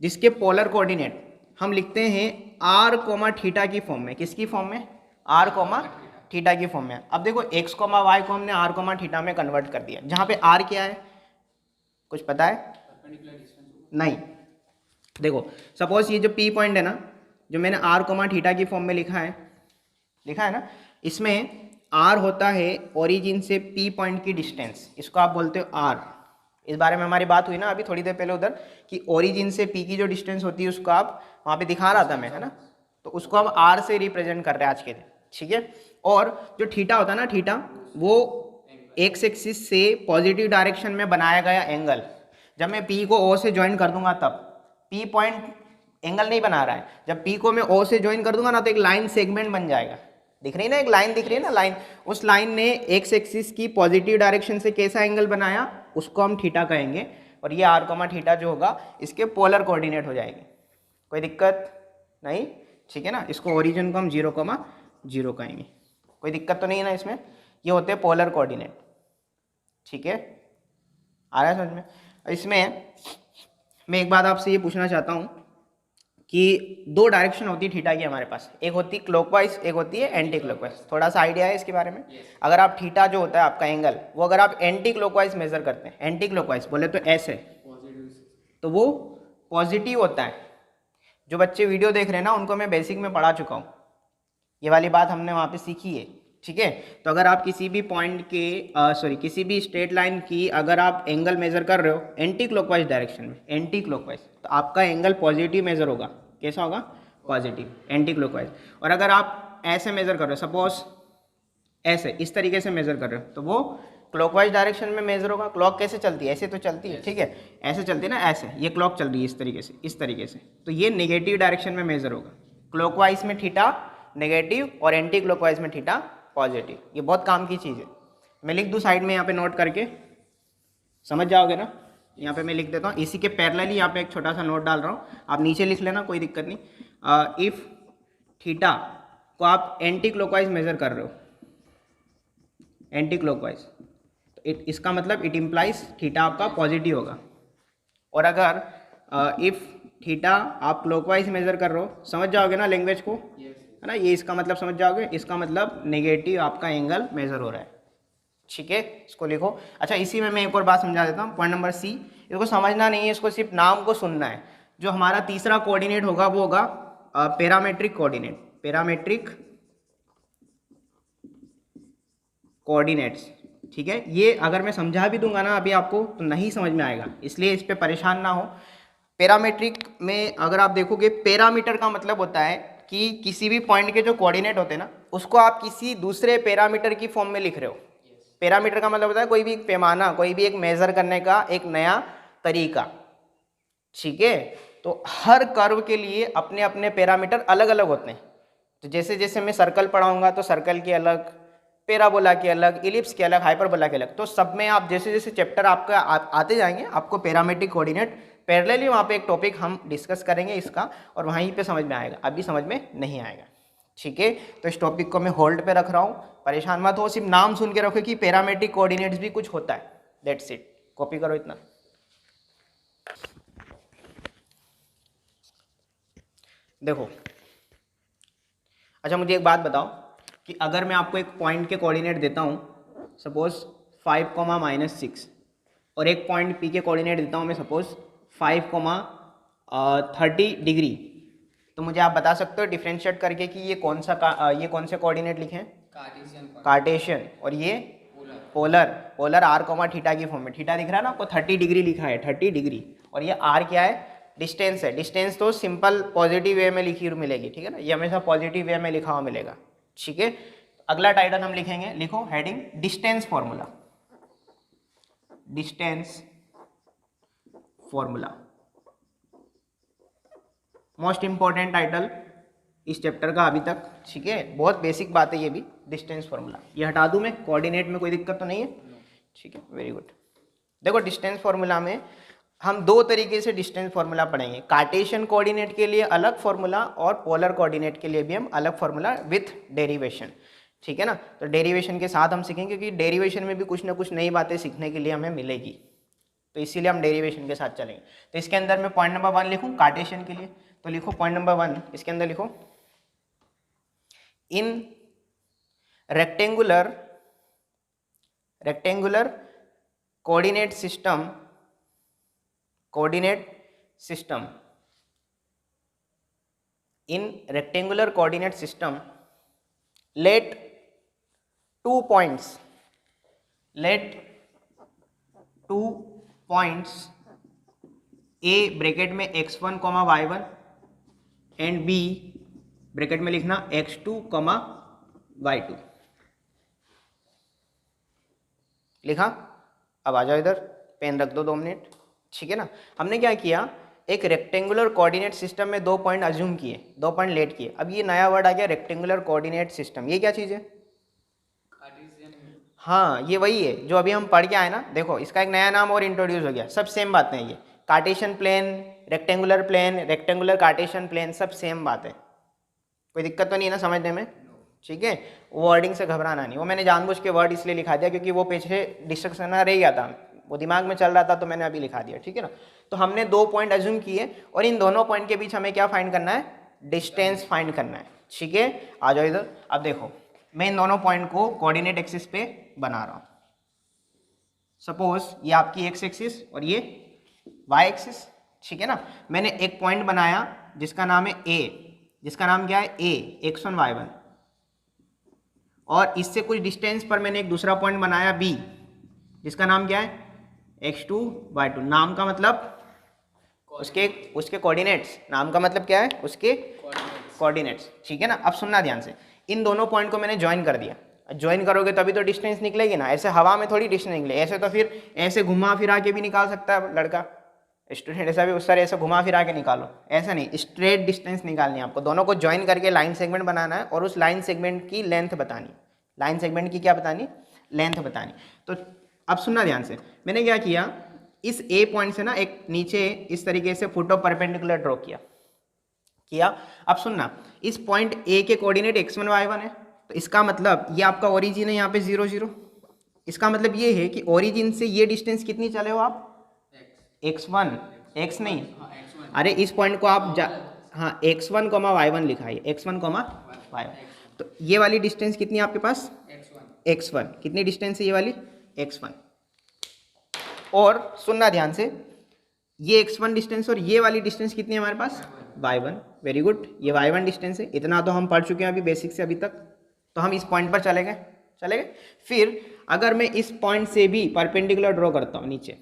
जिसके पोलर कोऑर्डिनेट हम लिखते हैं r, θ की फॉर्म में। किसकी फॉर्म में? r, θ की फॉर्म में। अब देखो x, y को हमने r, θ में कन्वर्ट कर दिया। जहाँ पे r क्या है, कुछ पता है? नहीं। देखो सपोज ये जो P पॉइंट है ना, जो मैंने r, θ की फॉर्म में लिखा है ना, इसमें r होता है ओरिजिन से P पॉइंट की डिस्टेंस। इसको आप बोलते हो r। इस बारे में हमारी बात हुई ना अभी थोड़ी देर पहले उधर, कि ओरिजिन से P की जो डिस्टेंस होती है उसको आप वहाँ पे दिखा रहा था मैं, है ना। तो उसको हम r से रिप्रेजेंट कर रहे हैं आज के दिन, ठीक है। और जो थीटा होता है ना, थीटा वो x एक्सिस से पॉजिटिव डायरेक्शन में बनाया गया एंगल। जब मैं P को O से ज्वाइन कर दूंगा तब P पॉइंट एंगल नहीं बना रहा है। जब P को मैं O से ज्वाइन कर दूंगा ना तो एक लाइन सेगमेंट बन जाएगा। दिख रही है ना, एक लाइन दिख रही है ना, लाइन। उस लाइन ने x एक्सिस की पॉजिटिव डायरेक्शन से कैसा एंगल बनाया, उसको हम थीटा कहेंगे। और ये r, θ जो होगा इसके पोलर कोऑर्डिनेट हो जाएगी। कोई दिक्कत नहीं, ठीक है ना। इसको ओरिजिन को हम 0,0 कहेंगे। कोई दिक्कत तो नहीं है ना इसमें। ये होते हैं पोलर कोऑर्डिनेट, ठीक है। आ रहा है समझ में? इसमें मैं एक बात आपसे ये पूछना चाहता हूँ कि 2 डायरेक्शन होती है थीटा की हमारे पास। एक होती है क्लॉकवाइज, एक होती है एंटी क्लॉकवाइज। थोड़ा सा आइडिया है इसके बारे में? अगर आप थीटा जो होता है आपका एंगल, वो अगर आप एंटी क्लॉकवाइज मेजर करते हैं, एंटी क्लॉकवाइज बोले तो ऐसे, तो वो पॉजिटिव होता है। जो बच्चे वीडियो देख रहे हैं ना, उनको मैं बेसिक में पढ़ा चुका हूँ। ये वाली बात हमने वहाँ पे सीखी है, ठीक है। तो अगर आप किसी भी पॉइंट के किसी भी स्ट्रेट लाइन की अगर आप एंगल मेजर कर रहे हो एंटी क्लॉकवाइज डायरेक्शन में, एंटी क्लॉकवाइज, तो आपका एंगल पॉजिटिव मेजर होगा। कैसा होगा? Positive, anti clockwise. और अगर आप ऐसे मेजर कर रहे हो, सपोज ऐसे इस तरीके से मेजर कर रहे हो, तो वो क्लॉकवाइज डायरेक्शन में मेजर होगा। क्लॉक कैसे चलती है? ऐसे तो चलती है, ठीक है। ऐसे चलती है ना, ऐसे। ये क्लॉक चल रही है इस तरीके से, तो ये नेगेटिव डायरेक्शन में मेजर होगा। क्लॉकवाइज में थीटा नेगेटिव और एंटी क्लॉकवाइज में थीटा पॉजिटिव। ये बहुत काम की चीज़ है। मैं लिख दूँ साइड में यहाँ पे नोट करके, समझ जाओगे ना। यहाँ पे मैं लिख देता हूँ, इसी के पैरेलली यहाँ पे एक छोटा सा नोट डाल रहा हूँ, आप नीचे लिख लेना, कोई दिक्कत नहीं। इफ़ थीटा को आप एंटी क्लॉकवाइज मेजर कर रहे हो, एंटी क्लॉकवाइज, तो इसका मतलब इट इम्प्लाइज थीटा आपका पॉजिटिव होगा। और अगर इफ़ थीटा आप क्लॉकवाइज मेजर कर रहे हो, समझ जाओगे ना लैंग्वेज को, है ना, ये इसका मतलब समझ जाओगे, इसका मतलब नेगेटिव आपका एंगल मेजर हो रहा है। ठीक है, इसको लिखो। अच्छा, इसी में मैं एक और बात समझा देता हूँ, पॉइंट नंबर सी। इसको समझना नहीं है, इसको सिर्फ नाम को सुनना है। जो हमारा तीसरा कोऑर्डिनेट होगा वो होगा पैरामेट्रिक कोऑर्डिनेट, पैरामेट्रिक कोऑर्डिनेट्स। ठीक है, ये अगर मैं समझा भी दूंगा ना अभी आपको तो नहीं समझ में आएगा, इसलिए इस पे परेशान ना हो। पैरामेट्रिक में अगर आप देखोगे, पैरामीटर का मतलब होता है कि किसी भी पॉइंट के जो कोऑर्डिनेट होते हैं ना, उसको आप किसी दूसरे पैरामीटर की फॉर्म में लिख रहे हो। पैरामीटर का मतलब होता है कोई भी एक पैमाना, कोई भी एक मेजर करने का एक नया तरीका। ठीक है, तो हर कर्व के लिए अपने अपने पैरामीटर अलग अलग होते हैं। तो जैसे जैसे मैं सर्कल पढ़ाऊंगा तो सर्कल के अलग, पैराबोला के अलग, इलिप्स के अलग, हाइपरबोला के अलग। तो सब में आप जैसे जैसे चैप्टर आपका आते जाएंगे, आपको पैरामेट्रिक कोऑर्डिनेट पैरेलली वहाँ पे एक टॉपिक हम डिस्कस करेंगे इसका, और वहीं पे समझ में आएगा, अभी समझ में नहीं आएगा। ठीक है, तो इस टॉपिक को मैं होल्ड पे रख रहा हूँ, परेशान मत हो, सिर्फ नाम सुन के रखो कि पैरामेट्रिक कोऑर्डिनेट्स भी कुछ होता है, दैट्स इट। कॉपी करो इतना। देखो, अच्छा मुझे एक बात बताओ कि अगर मैं आपको एक पॉइंट के कोऑर्डिनेट देता हूँ, सपोज 5,-6, और एक पॉइंट पी के कोऑर्डिनेट देता हूँ मैं सपोज 5,30 डिग्री, तो मुझे आप बता सकते हो डिफ्रेंशिएट करके कि ये कौन से कोऑर्डिनेट लिखे हैं? कार्टेशियन। और ये पोलर आर कॉमा थीटा की फॉर्म में। थीटा दिख रहा है ना आपको, 30 डिग्री लिखा है, 30 डिग्री। और ये आर क्या है? डिस्टेंस है। डिस्टेंस तो सिंपल पॉजिटिव वे में लिखी मिलेगी, ठीक है ना, ये हमेशा पॉजिटिव वे में लिखा हुआ मिलेगा। ठीक है, अगला टाइटल हम लिखेंगे, लिखो heading distance formula. Distance formula most important title इस चैप्टर का अभी तक। ठीक है, बहुत बेसिक बात है ये भी, डिस्टेंस फॉर्मूला। ये हटा दूं मैं, कोऑर्डिनेट में कोई दिक्कत तो नहीं है? ठीक है, वेरी गुड। देखो, डिस्टेंस फॉर्मूला में हम दो तरीके से डिस्टेंस फॉर्मूला पढ़ेंगे। कार्टेशियन कोऑर्डिनेट के लिए अलग फॉर्मूला और पोलर कोऑर्डिनेट के लिए भी हम अलग फॉर्मूला विथ डेरिवेशन। ठीक है ना, तो डेरिवेशन के साथ हम सीखेंगे, क्योंकि डेरिवेशन में भी कुछ ना कुछ नई बातें सीखने के लिए हमें मिलेगी, तो इसीलिए हम डेरिवेशन के साथ चलेंगे। तो इसके अंदर मैं पॉइंट नंबर 1 लिखूँ कार्टेशियन के लिए, तो लिखो पॉइंट नंबर 1, इसके अंदर लिखो इन rectangular coordinate system in rectangular coordinate system, let 2 points A bracket में x1, y1 and B bracket में लिखना x2, y2। लिखा? अब आ जाओ इधर, पेन रख दो 2 मिनट। ठीक है ना, हमने क्या किया, एक रेक्टेंगुलर कोऑर्डिनेट सिस्टम में 2 पॉइंट अज्यूम किए, 2 पॉइंट लेट किए। अब ये नया वर्ड आ गया रेक्टेंगुलर कोऑर्डिनेट सिस्टम। ये क्या चीज़ है? हाँ, ये वही है जो अभी हम पढ़ के आए ना। देखो, इसका एक नया नाम और इंट्रोड्यूस हो गया, सब सेम बातें हैं। ये Cartesian plane, rectangular Cartesian plane, सब सेम बात है, कोई दिक्कत तो नहीं है ना समझने में? ठीक है, वर्डिंग से घबराना नहीं। वो मैंने जानबूझ के वर्ड इसलिए लिखा दिया क्योंकि वो पीछे डिस्कशन रह गया था, वो दिमाग में चल रहा था, तो मैंने अभी लिखा दिया। ठीक है ना, तो हमने 2 पॉइंट अज्यूम किए और इन दोनों पॉइंट के बीच हमें क्या फाइंड करना है? डिस्टेंस फाइंड करना है। ठीक है, आ जाओ इधर। अब देखो, मैं इन दोनों पॉइंट को कोऑर्डिनेट एक्सिस पे बना रहा हूँ। सपोज ये आपकी एक्स एक्सिस और ये वाई एक्सिस। ठीक है ना, मैंने एक पॉइंट बनाया जिसका नाम है ए, जिसका नाम क्या है? ए, x1, y1। और इससे कुछ डिस्टेंस पर मैंने एक दूसरा पॉइंट बनाया बी, जिसका नाम क्या है? x2, y2। नाम का मतलब उसके कोऑर्डिनेट्स। नाम का मतलब क्या है? उसके कोऑर्डिनेट्स। ठीक है ना, अब सुनना ध्यान से, इन दोनों पॉइंट को मैंने ज्वाइन कर दिया। ज्वाइन करोगे तभी तो डिस्टेंस निकलेगी ना, ऐसे हवा में थोड़ी डिस्टेंस निकले। ऐसे तो फिर ऐसे घुमा फिरा के भी निकाल सकता है लड़का, स्टूडेंट, ऐसा भी उस सर ऐसे घुमा फिरा के निकालो, ऐसा नहीं, स्ट्रेट डिस्टेंस निकालनी है आपको। दोनों को ज्वाइन करके लाइन सेगमेंट बनाना है और उस लाइन सेगमेंट की लेंथ बतानी। लाइन सेगमेंट की क्या बतानी? लेंथ बतानी। तो अब सुनना ध्यान से, मैंने क्या किया, इस ए पॉइंट से ना एक नीचे इस तरीके से फुट ऑफ परपेंडिकुलर ड्रॉ किया। अब सुनना, इस पॉइंट ए के कोऑर्डिनेट x1, y1 है, तो इसका मतलब ये आपका ओरिजिन है यहाँ पे 0, 0, इसका मतलब ये है कि ओरिजिन से ये डिस्टेंस कितनी चले हो आप, x1, x नहीं, हाँ x1 अरे इस पॉइंट को आप हाँ x1 कॉमा y1 लिखा है, x1 कॉमा y1, तो ये वाली डिस्टेंस कितनी है आपके पास, x1 कितनी डिस्टेंस है ये वाली, x1। और सुनना ध्यान से, ये x1 डिस्टेंस और ये वाली डिस्टेंस कितनी है हमारे पास, y1। वेरी गुड, ये y1 डिस्टेंस है, इतना तो हम पढ़ चुके हैं अभी बेसिक से अभी तक, तो हम इस पॉइंट पर चले गए। फिर अगर मैं इस पॉइंट से भी परपेंडिकुलर ड्रॉ करता हूँ नीचे,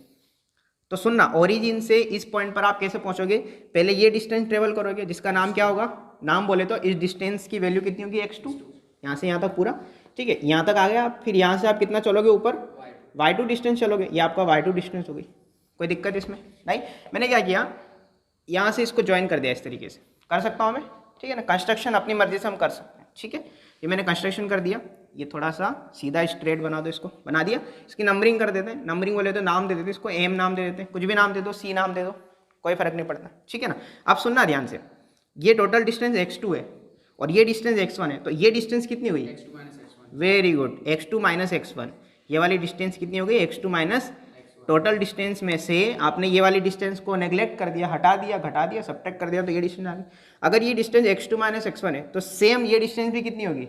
तो सुनना, ओरिजिन से इस पॉइंट पर आप कैसे पहुंचोगे, पहले ये डिस्टेंस ट्रेवल करोगे जिसका नाम क्या होगा, नाम बोले तो इस डिस्टेंस की वैल्यू कितनी होगी, x2, यहाँ से यहाँ तक पूरा, ठीक है, यहाँ तक आ गए आप। फिर यहाँ से आप कितना चलोगे ऊपर, y2 डिस्टेंस चलोगे, ये आपका y2 डिस्टेंस हो गई। कोई दिक्कत इसमें नहीं। मैंने क्या किया, यहाँ से इसको ज्वाइन कर दिया, इस तरीके से कर सकता हूँ मैं, ठीक है ना, कंस्ट्रक्शन अपनी मर्जी से हम कर सकते हैं, ठीक है। ये मैंने कंस्ट्रक्शन कर दिया, ये थोड़ा सा सीधा स्ट्रेट बना दो, इसको बना दिया। इसकी नंबरिंग कर देते हैं, नंबरिंग बोले तो नाम दे देते हैं, इसको एम नाम दे देते हैं, कुछ भी नाम दे दो, सी नाम दे दो, कोई फर्क नहीं पड़ता, ठीक है ना। अब सुनना ध्यान से, ये टोटल डिस्टेंस x2 है और ये डिस्टेंस x1 है, तो ये डिस्टेंस कितनी हुई, very good, x2 minus x1, ये वाली डिस्टेंस कितनी हो गई, x2 माइनस, टोटल डिस्टेंस में से आपने ये वाली डिस्टेंस को नेग्लेक्ट कर दिया, हटा दिया, घटा दिया, सब्ट्रैक्ट कर दिया, तो ये डिस्टेंस आ गई। अगर ये डिस्टेंस x2 माइनस x1 है तो सेम ये डिस्टेंस भी कितनी होगी,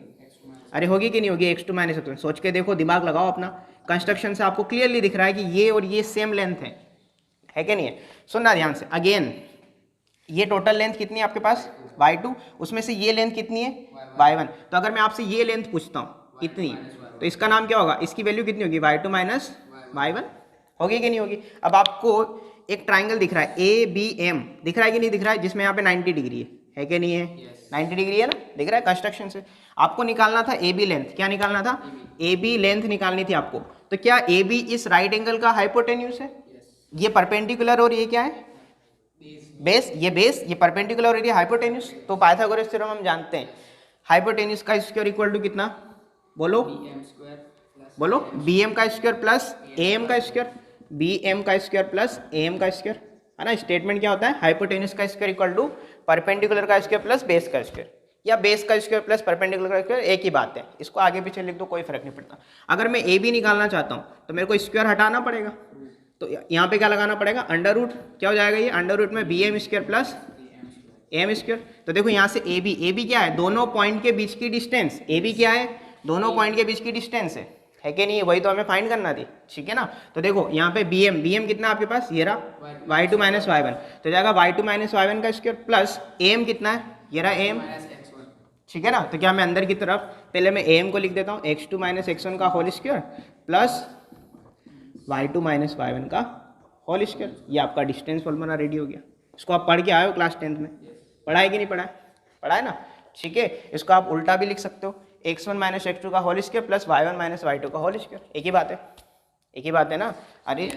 अरे होगी कि नहीं होगी, x2 माइनस x1। सोच के देखो, दिमाग लगाओ अपना, कंस्ट्रक्शन से आपको क्लियरली दिख रहा है कि ये और ये सेम लेंथ है कि नहीं है। सुनना ध्यान से, अगेन ये टोटल लेंथ कितनी है आपके पास, y2, उसमें से ये लेंथ कितनी है, y1। तो अगर मैं आपसे ये लेंथ पूछता हूँ इतनी, तो इसका नाम क्या होगा, इसकी वैल्यू कितनी होगी, y2 माइनस y1, होगी कि नहीं होगी। अब आपको एक ट्राइंगल दिख रहा है ABM, दिख रहा है कि नहीं दिख रहा है, जिसमें यहाँ पे 90 डिग्री है कि नहीं है, 90 डिग्री है ना, दिख रहा है। कंस्ट्रक्शन से आपको निकालना था AB लेंथ, क्या निकालना था, AB लेंथ निकालनी थी आपको। तो क्या AB इस राइट एंगल का हाइपोटेन्यूज है, ये परपेंडिकुलर और ये क्या है, बेस, ये बेस, ये परपेंडिकुलर और ये हाइपोटेन्यूज। तो पाइथागोरस थ्योरम हम जानते हैं, हाइपोटेन्यूज का स्क्वायर इक्वल टू कितना, बोलो बोलो, BM का स्क्वायर प्लस AM का स्क्वायर, BM का स्क्वायर प्लस AM का स्क्वायर, है ना। स्टेटमेंट क्या होता है, हाइपोटेन्यूज का स्क्वायर इक्वल टू परपेंडिकुलर का स्क्वायर प्लस बेस का स्क्वायर, या बेस का स्क्वायर प्लस परपेंडिकुलर का स्क्वायर, एक ही बात है। इसको आगे पीछे लिख दो, कोई फर्क नहीं पड़ता। अगर मैं AB निकालना चाहता हूँ तो मेरे को स्क्वायर हटाना पड़ेगा, तो यहाँ पे क्या लगाना पड़ेगा, अंडर रूट, क्या हो जाएगा ये, अंडर रूट में BM square plus AM square. तो देखो यहाँ से AB क्या है, दोनों पॉइंट के बीच की डिस्टेंस, AB क्या है, दोनों पॉइंट के बीच की डिस्टेंस है कि नहीं, वही तो हमें फाइंड करना थी, ठीक है ना। तो देखो यहाँ पे BM कितना आपके पास, ये रहा y2 माइनस y1, तो जाएगा y2 माइनस y1 का स्क्वायर प्लस AM कितना है, ये रहा AM, ठीक है ना। तो क्या मैं अंदर की तरफ पहले मैं AM को लिख देता हूँ, x2 माइनस x1 का whole square plus y2 minus y1 का होल स्क्वायर, ये आपका डिस्टेंस फॉर्मूला रेडी हो गया। इसको आप पढ़ के आए हो क्लास 10th में, पढ़ा है कि नहीं पढ़ा है, पढ़ा है ना, ठीक है। इसको आप उल्टा भी लिख सकते हो, x1 माइनस x2 का whole square plus y1 minus y2 का होल स्क्वायर, एक ही बात है, एक ही बात है ना। अरे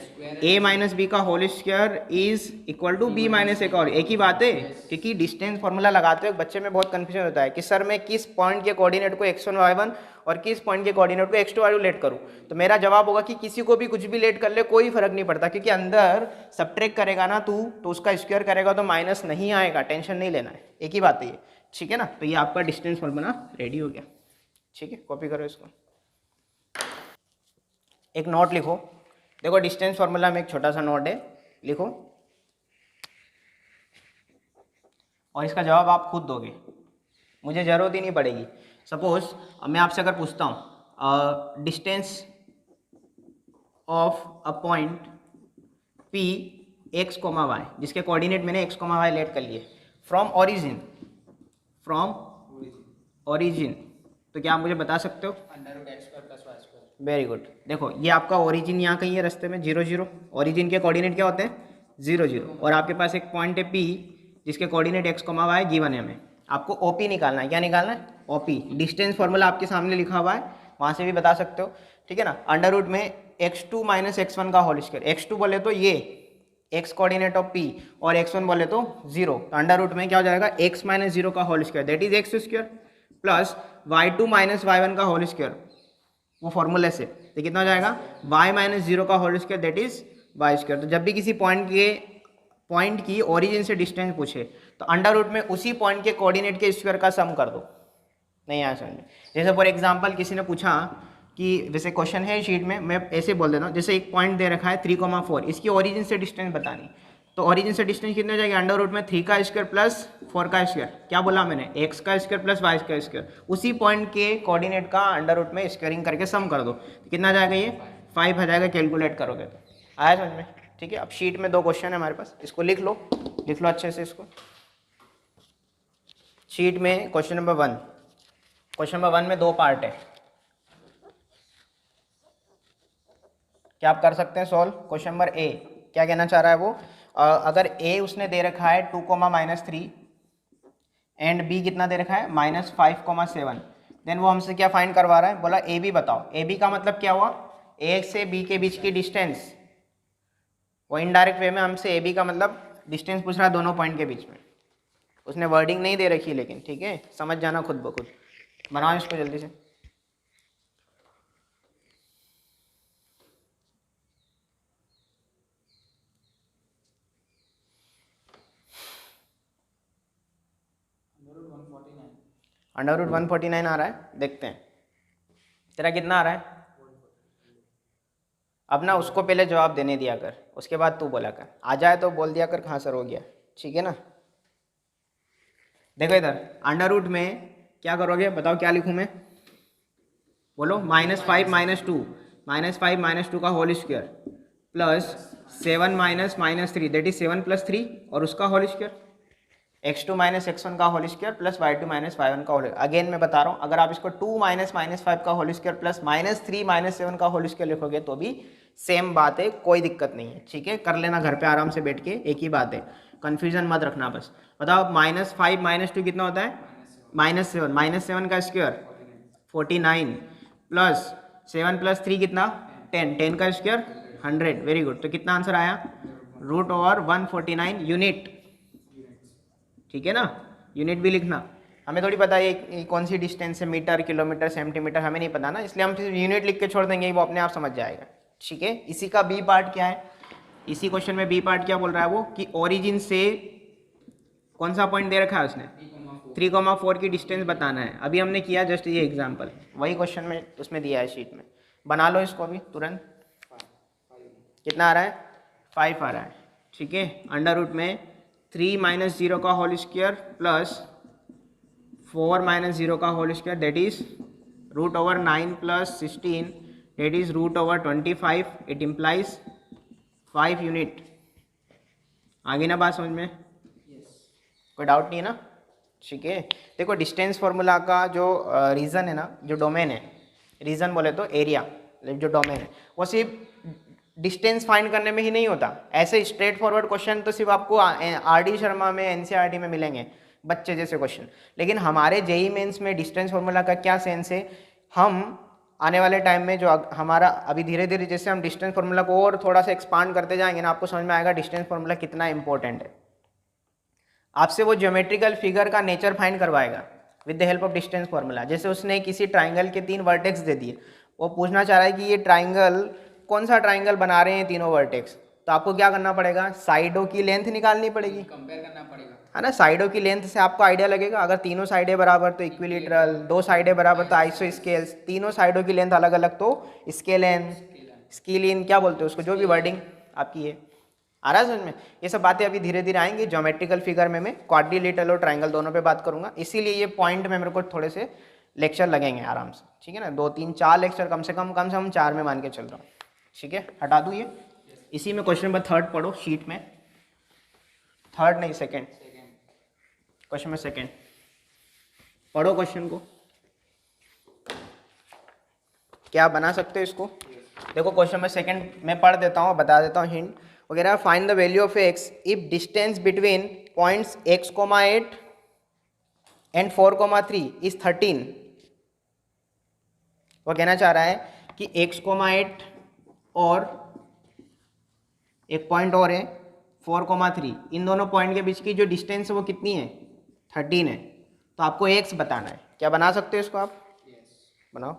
a माइनस बी का whole square is equal to b minus A का, और एक ही बात है। क्योंकि डिस्टेंस फॉर्मूला लगाते हुए बच्चे में बहुत कंफ्यूजन होता है कि सर मैं किस पॉइंट के कोऑर्डिनेट को x1 y1 और किस पॉइंट के कोऑर्डिनेट को x2 y2 लेट करूं। तो मेरा जवाब होगा कि किसी को भी कुछ भी लेट कर ले, कोई फर्क नहीं पड़ता, क्योंकि अंदर सब्ट्रैक्ट करेगा ना तू, तो उसका स्क्वायर करेगा तो माइनस नहीं आएगा, टेंशन नहीं लेना है, एक ही बात है ये, ठीक है ना। तो ये आपका डिस्टेंस फॉर्मूला रेडी हो गया, ठीक है। कॉपी करो इसको, एक नोट लिखो, देखो डिस्टेंस फॉर्मूला में एक छोटा सा नोट है, लिखो, और इसका जवाब आप खुद दोगे, मुझे ज़रूरत ही नहीं पड़ेगी। सपोज मैं आपसे अगर पूछता हूँ distance of a point P x, y, जिसके कोऑर्डिनेट मैंने x, y लेट कर लिए, फ्रॉम ओरिजिन, तो क्या आप मुझे बता सकते हो, वेरी गुड। देखो ये आपका ओरिजिन यहाँ कहीं है रास्ते में, 0 0, ओरिजिन के कोऑर्डिनेट क्या होते हैं, 0 0, और आपके पास एक पॉइंट है P जिसके कोऑर्डिनेट x, y गिवन है। हमें आपको OP निकालना है, क्या निकालना है, OP। डिस्टेंस फॉर्मूला आपके सामने लिखा हुआ है, वहाँ से भी बता सकते हो, ठीक है ना। अंडर रूट में x2 माइनस x1 का होल स्क्वायर, x2 बोले तो ये x कोऑर्डिनेट ऑफ P और x1 बोले तो 0, तो अंडर रूट में क्या हो जाएगा, x माइनस 0 का whole square, that is x square, plus y2 minus y1 का होल स्क्वायर, वो फॉर्मूले से, तो कितना हो जाएगा, y माइनस 0 का whole square, that is y square. तो जब भी किसी पॉइंट की ओरिजिन से डिस्टेंस पूछे तो अंडर रूट में उसी पॉइंट के कोऑर्डिनेट के स्क्वायर का सम कर दो, नहीं आया समझ में। जैसे फॉर एग्जांपल किसी ने पूछा कि जैसे क्वेश्चन है शीट में, मैं ऐसे बोल देता हूँ, जैसे एक पॉइंट दे रखा है 3,4, इसकी ओरिजिन से डिस्टेंस बतानी, तो ओरिजिन से डिस्टेंस कितने हो जाएगी, अंडर रूट में 3 का स्क्वायर प्लस 4 का स्क्वायर, क्या बोला मैंने, x का स्क्वायर प्लस y का स्क्वायर, उसी पॉइंट के कोऑर्डिनेट का अंडर रूट में स्क्वायरिंग करके सम कर दो, तो कितना आ जाएगा, ये 5 आ जाएगा, कैलकुलेट करोगे तो। आया समझ में? ठीक है, अब शीट में 2 क्वेश्चन है हमारे पास, इसको लिख लो अच्छे से इसको। शीट में क्वेश्चन नंबर 1, क्वेश्चन नंबर 1 में 2 पार्ट है, क्या आप कर सकते हैं सॉल्व। क्वेश्चन नंबर ए क्या कहना चाह रहा है वो, अगर ए उसने दे रखा है 2,-3 एंड बी कितना दे रखा है -5,7, देन वो हमसे क्या फाइंड करवा रहा है, बोला ए बी बताओ। ए बी का मतलब क्या हुआ, ए से बी के बीच की डिस्टेंस, वो इनडायरेक्ट वे में हमसे ए बी का मतलब डिस्टेंस पूछ रहा है दोनों पॉइंट के बीच में, उसने वर्डिंग नहीं दे रखी लेकिन, ठीक है, समझ जाना खुद ब खुद। बनाओ इसको जल्दी से। अंडर रूट 149 आ रहा है, देखते हैं तेरा कितना आ रहा है। अब ना उसको पहले जवाब देने दिया कर, उसके बाद तू बोला कर, आ जाए तो बोल दिया कर कहाँ सर हो गया, ठीक है ना। देखो इधर अंडर रूट में क्या करोगे बताओ, क्या लिखूँ मैं, बोलो -5 -2 का whole square plus 7 -3 that is 7 + 3 और उसका होल स्क्वायर, x2 - x1 का whole square plus y2 - y1 का होल। अगेन मैं बता रहा हूँ, अगर आप इसको 2 - -5 का होल स्क्वायर प्लस -3 - 7 का होल स्क्वायर लिखोगे तो भी सेम बात है, कोई दिक्कत नहीं है, ठीक है, कर लेना घर पे आराम से बैठ के, एक ही बात है, कन्फ्यूजन मत रखना बस। बताओ -5 - 2 कितना होता है, -7, -7 का स्क्वायर 49 प्लस 7 + 3 कितना 10, 10 का स्क्वायर 100, वेरी गुड। तो कितना आंसर आया, √149 यूनिट, ठीक है ना, यूनिट भी लिखना। हमें थोड़ी पता है ये कौन सी डिस्टेंस है, मीटर, किलोमीटर, सेंटीमीटर, हमें नहीं पता ना, इसलिए हम सिर्फ यूनिट लिख के छोड़ देंगे, वो अपने आप समझ जाएगा, ठीक है। इसी का बी पार्ट क्या है, इसी क्वेश्चन में बी पार्ट क्या बोल रहा है वो, कि ओरिजिन से कौन सा पॉइंट दे रखा है उसने, 3,4 की डिस्टेंस बताना है। अभी हमने किया जस्ट ये एग्जाम्पल, वही क्वेश्चन में उसमें दिया है शीट में, बना लो इसको अभी तुरंत। कितना आ रहा है, 5 आ रहा है, ठीक है। अंडर रूट में 3 - 0 का होल स्क्वायर प्लस 4 - 0 का whole square that is √9 + 16 that is √25, it implies 5 unit. आगे ना बात समझ में, कोई डाउट नहीं है ना, ठीक है। देखो डिस्टेंस फार्मूला का जो रीज़न है ना, जो डोमेन है, रीज़न बोले तो एरिया, जो डोमेन है वो सिर्फ डिस्टेंस फाइंड करने में ही नहीं होता। ऐसे स्ट्रेट फॉरवर्ड क्वेश्चन तो सिर्फ आपको RD शर्मा में, NCERT में मिलेंगे, बच्चे जैसे क्वेश्चन, लेकिन हमारे JEE मेंस में डिस्टेंस फार्मूला का क्या सेंस है, हम आने वाले टाइम में जो हमारा अभी धीरे धीरे जैसे हम डिस्टेंस फार्मूला को और थोड़ा सा एक्सपांड करते जाएंगे ना, आपको समझ में आएगा डिस्टेंस फार्मूला कितना इंपॉर्टेंट है। आपसे वो ज्योमेट्रिकल फिगर का नेचर फाइंड करवाएगा with the help of distance formula. जैसे उसने किसी ट्राइंगल के 3 वर्टेक्स दे दिए, वो पूछना चाह रहा है कि ये ट्राइंगल कौन सा ट्राइंगल बना रहे हैं तीनों वर्टेक्स, तो आपको क्या करना पड़ेगा, साइडों की लेंथ निकालनी पड़ेगी, कंपेयर करना पड़ेगा, है ना। साइडों की लेंथ से आपको आइडिया लगेगा, अगर तीनों साइडें बराबर तो इक्विलेटरल, 2 साइडें बराबर तो आइसो स्केल्स, तीनों साइडों की लेंथ अलग अलग तो स्केलेन, स्कीलिन, क्या बोलते हो उसको, जो भी वर्डिंग आपकी है। आ रहा है समझ में, ये सब बातें अभी धीरे धीरे आएंगी। ज्योमेट्रिकल फिगर में मैं क्वाड्रिलेटरल और ट्राइंगल दोनों पे बात करूंगा, इसीलिए ये पॉइंट में मेरे को थोड़े से लेक्चर लगेंगे आराम से, ठीक है ना, 2 3 4 लेक्चर कम से कम 4 में मान के चल रहा हूँ, ठीक है। हटा दूँ ये, इसी में क्वेश्चन नंबर 3 पढ़ो शीट में, 3 नहीं 2, क्वेश्चन में 2 पढ़ो क्वेश्चन को, क्या बना सकते हो इसको। देखो क्वेश्चन में 2 मैं पढ़ देता हूँ, बता देता हूँ हिंट वगैरह। Find the value of x if distance between points x,8 and 4,3 is 13। वो कहना चाह रहा है कि x,8 और एक पॉइंट और है 4,3, इन दोनों पॉइंट के बीच की जो डिस्टेंस है वो कितनी है, 13 है। तो आपको x बताना है, क्या बना सकते हो इसको आप, बनाओ।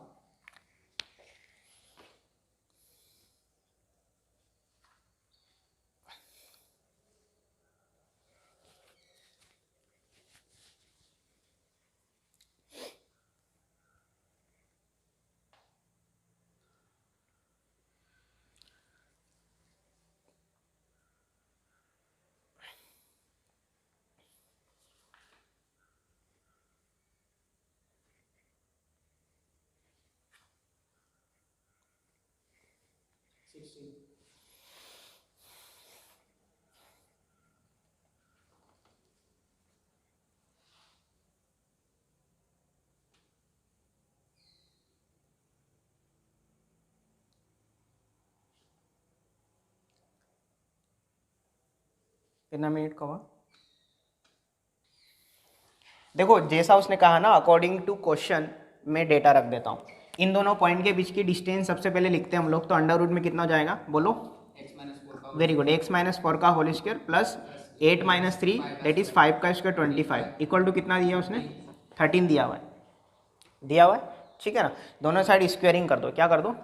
कितना मिनट का हुआ? देखो जैसा उसने कहा ना, अकॉर्डिंग टू क्वेश्चन मैं डेटा रख देता हूँ। इन दोनों पॉइंट के बीच की डिस्टेंस सबसे पहले लिखते हैं हम लोग, तो अंडर रूट में कितना हो जाएगा बोलो? Very good, X minus four का whole square plus 8 minus 3 that is 5 का स्क्वायर 25 इक्वल टू कितना दिया उसने? 13 दिया हुआ है, दिया हुआ है, ठीक है ना। दोनों साइड स्क्वेयरिंग कर दो, क्या कर दो?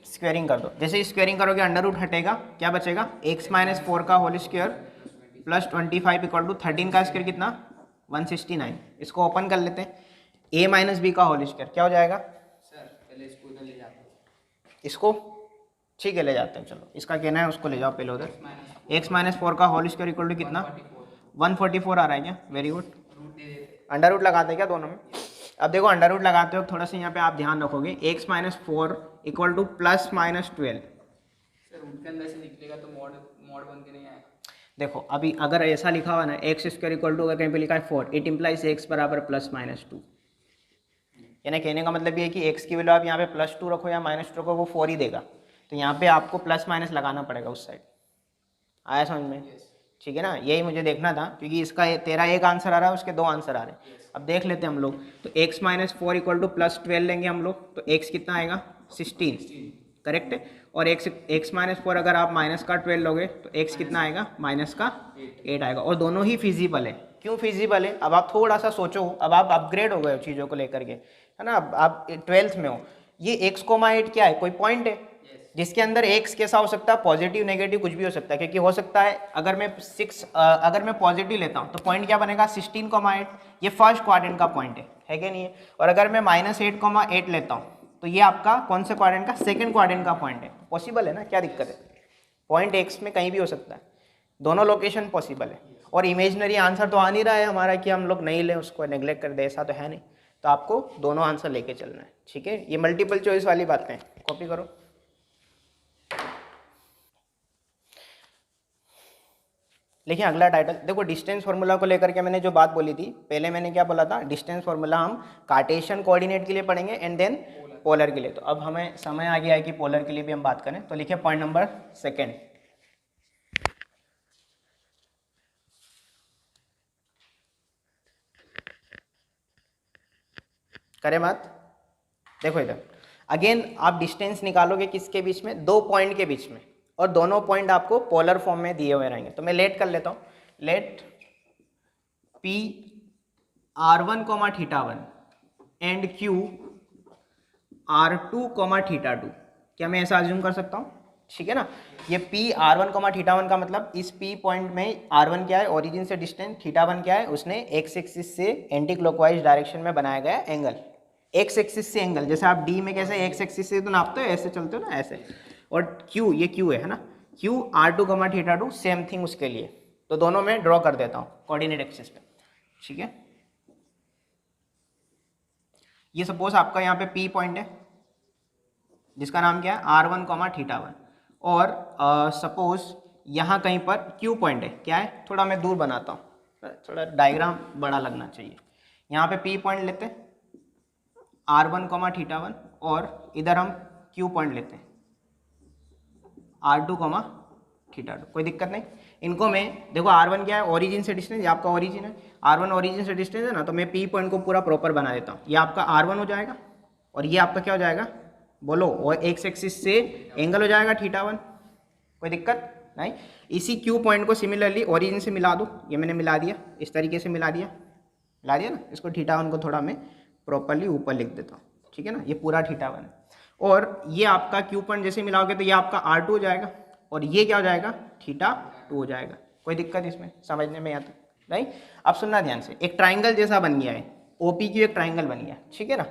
स्क्वेयरिंग कर दो। जैसे स्क्वेयरिंग करोगे अंडर रूट हटेगा, क्या बचेगा? एक्स माइनस फोर का whole square plus 25 equal to 13 का स्क्वायर कितना? 169। इसको ओपन कर लेते हैं, ए माइनस बी का होल स्क्वायर क्या हो जाएगा? सर पहले इसको उधर ले जाते हैं। इसको ठीक है ले जाते हैं, चलो इसका कहना है उसको ले जाओ पहले उधर। एक्स माइनस फोर का होल स्क्वायर इक्वल टू कितना? 144 आ रहा है क्या? Very good. अंडर रूट लगाते हैं क्या दोनों में? अब देखो अंडर रूट लगाते हो थोड़ा सा यहाँ पे आप ध्यान रखोगे, x minus four equal to plus minus 12। Sir root के अंदर से निकलेगा तो मॉड मॉड बन के नहीं आएगा। देखो अभी अगर ऐसा लिखा हुआ ना एक्स स्क्वायर इक्वल टू, अगर कहीं पे लिखा है 4, इट इम्प्लाइज एक्स बराबर प्लस माइनस 2। यानी कहने का मतलब ये है कि एक्स की वैल्यू आप यहाँ पे +2 रखो या -2 रखो, वो 4 ही देगा। तो यहाँ पे आपको प्लस माइनस लगाना पड़ेगा उस साइड। आया समझ में? ठीक है ना, यही मुझे देखना था, क्योंकि इसका तेरा एक आंसर आ रहा है, उसके दो आंसर आ रहे हैं। अब देख लेते हैं हम लोग, तो x minus four equal to plus 12 लेंगे हम लोग, तो एक्स कितना आएगा? 16, करेक्ट है। और एक्स माइनस फोर अगर आप माइनस का 12 लोगे तो एक्स कितना आएगा? माइनस का 8 आएगा। और दोनों ही फिजिबल है। क्यों फिजिबल है? अब आप थोड़ा सा सोचो, अब आप अपग्रेड हो गए हो चीज़ों को लेकर के, है ना। अब आप 12th में हो, ये x,8 क्या है? कोई पॉइंट है जिसके अंदर x कैसा हो सकता है? पॉजिटिव नेगेटिव कुछ भी हो सकता है, क्योंकि हो सकता है अगर मैं अगर मैं पॉजिटिव लेता हूँ तो पॉइंट क्या बनेगा? 16,8। ये फर्स्ट क्वाड्रेंट का पॉइंट है कि नहीं है? और अगर मैं -8,8 लेता हूँ तो ये आपका कौन से क्वाड्रेंट का? सेकंड क्वाड्रेंट का पॉइंट है। पॉसिबल है ना, क्या दिक्कत है? पॉइंट एक्स में कहीं भी हो सकता है, दोनों लोकेशन पॉसिबल है। और इमेजनरी आंसर तो आ नहीं रहा है हमारा कि हम लोग नहीं लें, उसको नेग्लेक्ट कर दे, ऐसा तो है नहीं। तो आपको दोनों आंसर लेके चलना है, ठीक है। ये मल्टीपल चॉइस वाली बातें कॉपी करो। लेकिन अगला टाइटल देखो, डिस्टेंस फार्मूला को लेकर के मैंने जो बात बोली थी, पहले मैंने क्या बोला था? डिस्टेंस फार्मूला हम कार्टेशियन कोऑर्डिनेट के लिए पढ़ेंगे एंड देन पोलर के लिए। तो अब हमें समय आ गया है कि पोलर के लिए भी हम बात करें। तो लिखिए पॉइंट नंबर 2, करें बात। देखो इधर अगेन आप डिस्टेंस निकालोगे किसके बीच में? दो पॉइंट के बीच में, और दोनों पॉइंट आपको पोलर फॉर्म में दिए हुए रहेंगे। तो मैं लेट कर लेता हूँ, late P R1, θ1 and Q R2, θ2। क्या मैं ऐसा अज्यूम कर सकता हूँ? ठीक है ना। ये P R1, θ1 का मतलब इस P पॉइंट में R1 क्या है? ओरिजिन से डिस्टेंस। θ1 क्या है? उसने एक्स एक्सिस से एंटी क्लॉकवाइज डायरेक्शन में बनाया गया एंगल। एक्स एक्सिस से एंगल, जैसे आप डी में कैसे एक्स एक्सिस से तो नापते हो, ऐसे चलते हो ना, ऐसे। और Q, ये Q है ना, Q R2, θ2 सेम थिंग उसके लिए। तो दोनों में ड्रॉ कर देता हूँ कोऑर्डिनेट एक्सिस पे, ठीक है। ये सपोज आपका यहाँ पे P पॉइंट है जिसका नाम क्या है? R1, θ1। और सपोज यहाँ कहीं पर Q पॉइंट है, क्या है? थोड़ा मैं दूर बनाता हूँ, थोड़ा डायग्राम बड़ा लगना चाहिए। यहाँ पे P पॉइंट लेते हैं R1, θ1, और इधर हम Q पॉइंट लेते हैं R2, θ2। कोई दिक्कत नहीं। इनको मैं देखो, R1 क्या है? ओरिजिन से डिस्टेंस, ये आपका ओरिजिन है। R1 ओरिजिन से डिस्टेंस है ना, तो मैं P पॉइंट को पूरा प्रॉपर बना देता हूँ। ये आपका R1 हो जाएगा, और ये आपका क्या हो जाएगा बोलो? और एक्स एक्सिस से एंगल हो जाएगा θ1। कोई दिक्कत नहीं। इसी Q पॉइंट को सिमिलरली ओरिजिन से मिला दो। ये मैंने मिला दिया, इस तरीके से मिला दिया ना। इसको θ1 को थोड़ा मैं प्रॉपरली ऊपर लिख देता हूँ, ठीक है ना। ये पूरा θ1 है, और ये आपका Q पॉइंट जैसे मिलाओगे तो ये आपका R2 हो जाएगा, और ये क्या हो जाएगा? θ2 हो जाएगा। कोई दिक्कत इसमें समझने में आता नहीं? अब सुनना ध्यान से, एक ट्राइंगल जैसा बन गया है, OPQ एक ट्राइंगल बन गया, ठीक है ना।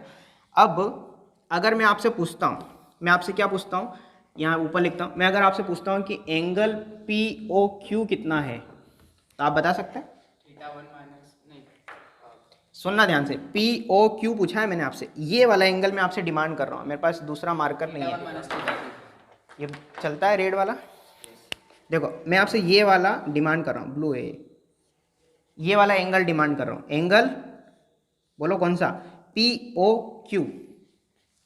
अब अगर मैं आपसे पूछता हूँ, मैं आपसे क्या पूछता हूँ, यहाँ ऊपर लिखता हूँ, मैं अगर आपसे पूछता हूँ कि एंगल POQ कितना है, तो आप बता सकते हैं? सुनना ध्यान से, POQ पूछा है मैंने आपसे, ये वाला एंगल मैं आपसे डिमांड कर रहा हूँ, मेरे पास दूसरा मार्कर नहीं है। ये चलता है रेड वाला। देखो मैं आपसे ये वाला डिमांड कर रहा हूँ, ब्लू है ये वाला एंगल डिमांड कर रहा हूँ। एंगल बोलो कौन सा, POQ।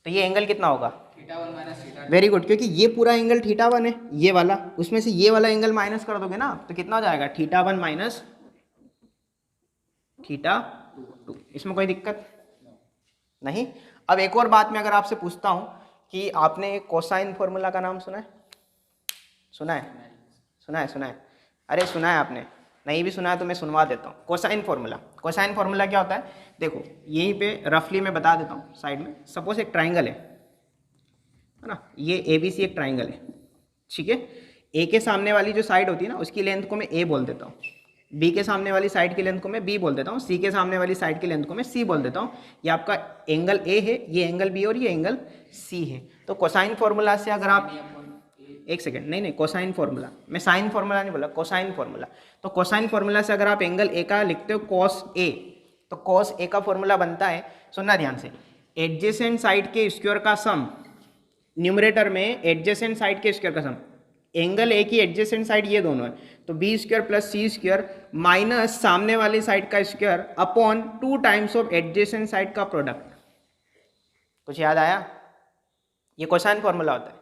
तो ये एंगल कितना होगा, θ1 माइनस θ2। वेरी गुड, क्योंकि ये पूरा एंगल θ1 है, ये वाला, उसमें से ये वाला एंगल माइनस कर दोगे ना तो कितना हो जाएगा, θ1 माइनस θ2। इसमें कोई दिक्कत नहीं। अब एक और बात मैं अगर आपसे पूछता हूं कि आपने कोसाइन फॉर्मूला का नाम सुना है? सुना है, सुना है, सुना है, अरे सुना है आपने, नहीं भी सुना है तो मैं सुनवा देता हूँ। कोसाइन फॉर्मूला, कोसाइन फॉर्मूला क्या होता है, देखो यहीं पे रफली मैं बता देता हूँ साइड में। सपोज एक ट्राइंगल है ना, ये ABC एक ट्राइंगल है, ठीक है। ए के सामने वाली जो साइड होती है ना उसकी लेंथ को मैं A बोल देता हूँ, बी के सामने वाली साइड की लेंथ को मैं B बोल देता हूँ, सी के सामने वाली साइड की लेंथ को मैं C बोल देता हूँ। ये आपका एंगल A है, ये एंगल B और ये एंगल C है। तो कोसाइन फॉर्मूला से अगर आप, एक सेकेंड, नहीं नहीं कोसाइन फॉर्मूला, मैं साइन फॉर्मूला नहीं बोला, कोसाइन फॉर्मूला। तो कोसाइन फॉर्मूला से अगर आप एंगल A का लिखते हो cos A, तो cos A का फॉर्मूला बनता है, सुनना ध्यान से, एडजेसेंट साइड के स्क्वायर का सम, न्यूमरेटर में एडजेसेंट साइड के स्क्वायर का सम, एंगल ए की एडजेसेंट साइड ये दोनों है, तो बी स्क्वायर प्लस सी स्क्वायर माइनस सामने वाली साइड का square upon 2 times of adjacent side का प्रोडक्ट। कुछ याद आया? ये कोसाइन फॉर्मूला होता है।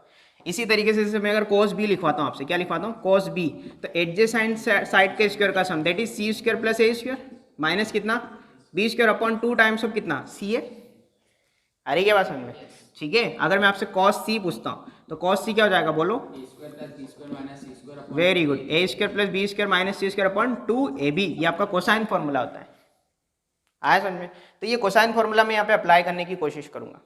इसी तरीके से जैसे मैं अगर cos b लिखवाता हूँ आपसे, क्या लिखवाता हूँ, cos b, तो एडजेसेंट साइड के स्क्वायर का sum that is C square plus A square minus कितना, B square upon 2 times of कितना, सी है। अरे क्या बात समझ में, ठीक है। अगर मैं आपसे cos c पूछता हूँ तो cos c क्या हो जाएगा, बोलो, very good, A square plus B square minus C square upon 2ab। ये आपका कोसाइन फॉर्मूला होता है। आया समझ में? तो ये कोसाइन फॉर्मूला मैं यहाँ पे अप्लाई करने की कोशिश करूंगा,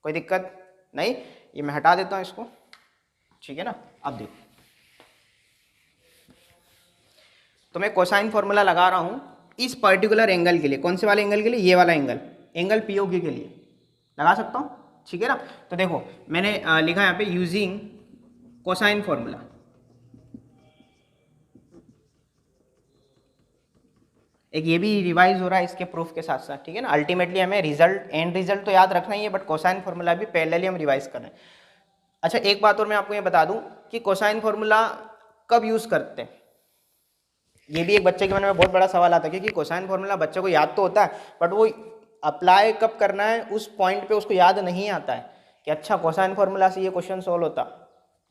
कोई दिक्कत नहीं। ये मैं हटा देता हूँ इसको, ठीक है ना। अब देखो, तो मैं कोसाइन फॉर्मूला लगा रहा हूँ इस पर्टिकुलर एंगल के लिए। कौन से वाले एंगल के लिए, ये वाला एंगल, एंगल POQ के लिए लगा सकता हूँ, ठीक है ना। तो देखो मैंने लिखा यहाँ पे यूजिंग कोसाइन फॉर्मूला। एक ये भी रिवाइज हो रहा है इसके प्रूफ के साथ साथ, ठीक है ना। अल्टीमेटली हमें रिजल्ट, एंड रिजल्ट तो याद रखना ही है, बट कोसाइन फॉर्मूला भी पैरेलली हम रिवाइज कर रहे हैं। अच्छा एक बात और मैं आपको ये बता दूं कि कोसाइन फॉर्मूला कब यूज करते हैं, ये भी एक बच्चे के मन में बहुत बड़ा सवाल आता है, क्योंकि कोसाइन फॉर्मूला बच्चे को याद तो होता है बट वो अप्लाई कब करना है उस पॉइंट पे उसको याद नहीं आता है कि अच्छा कोसाइन फॉर्मूला से ये क्वेश्चन सोल्व होता,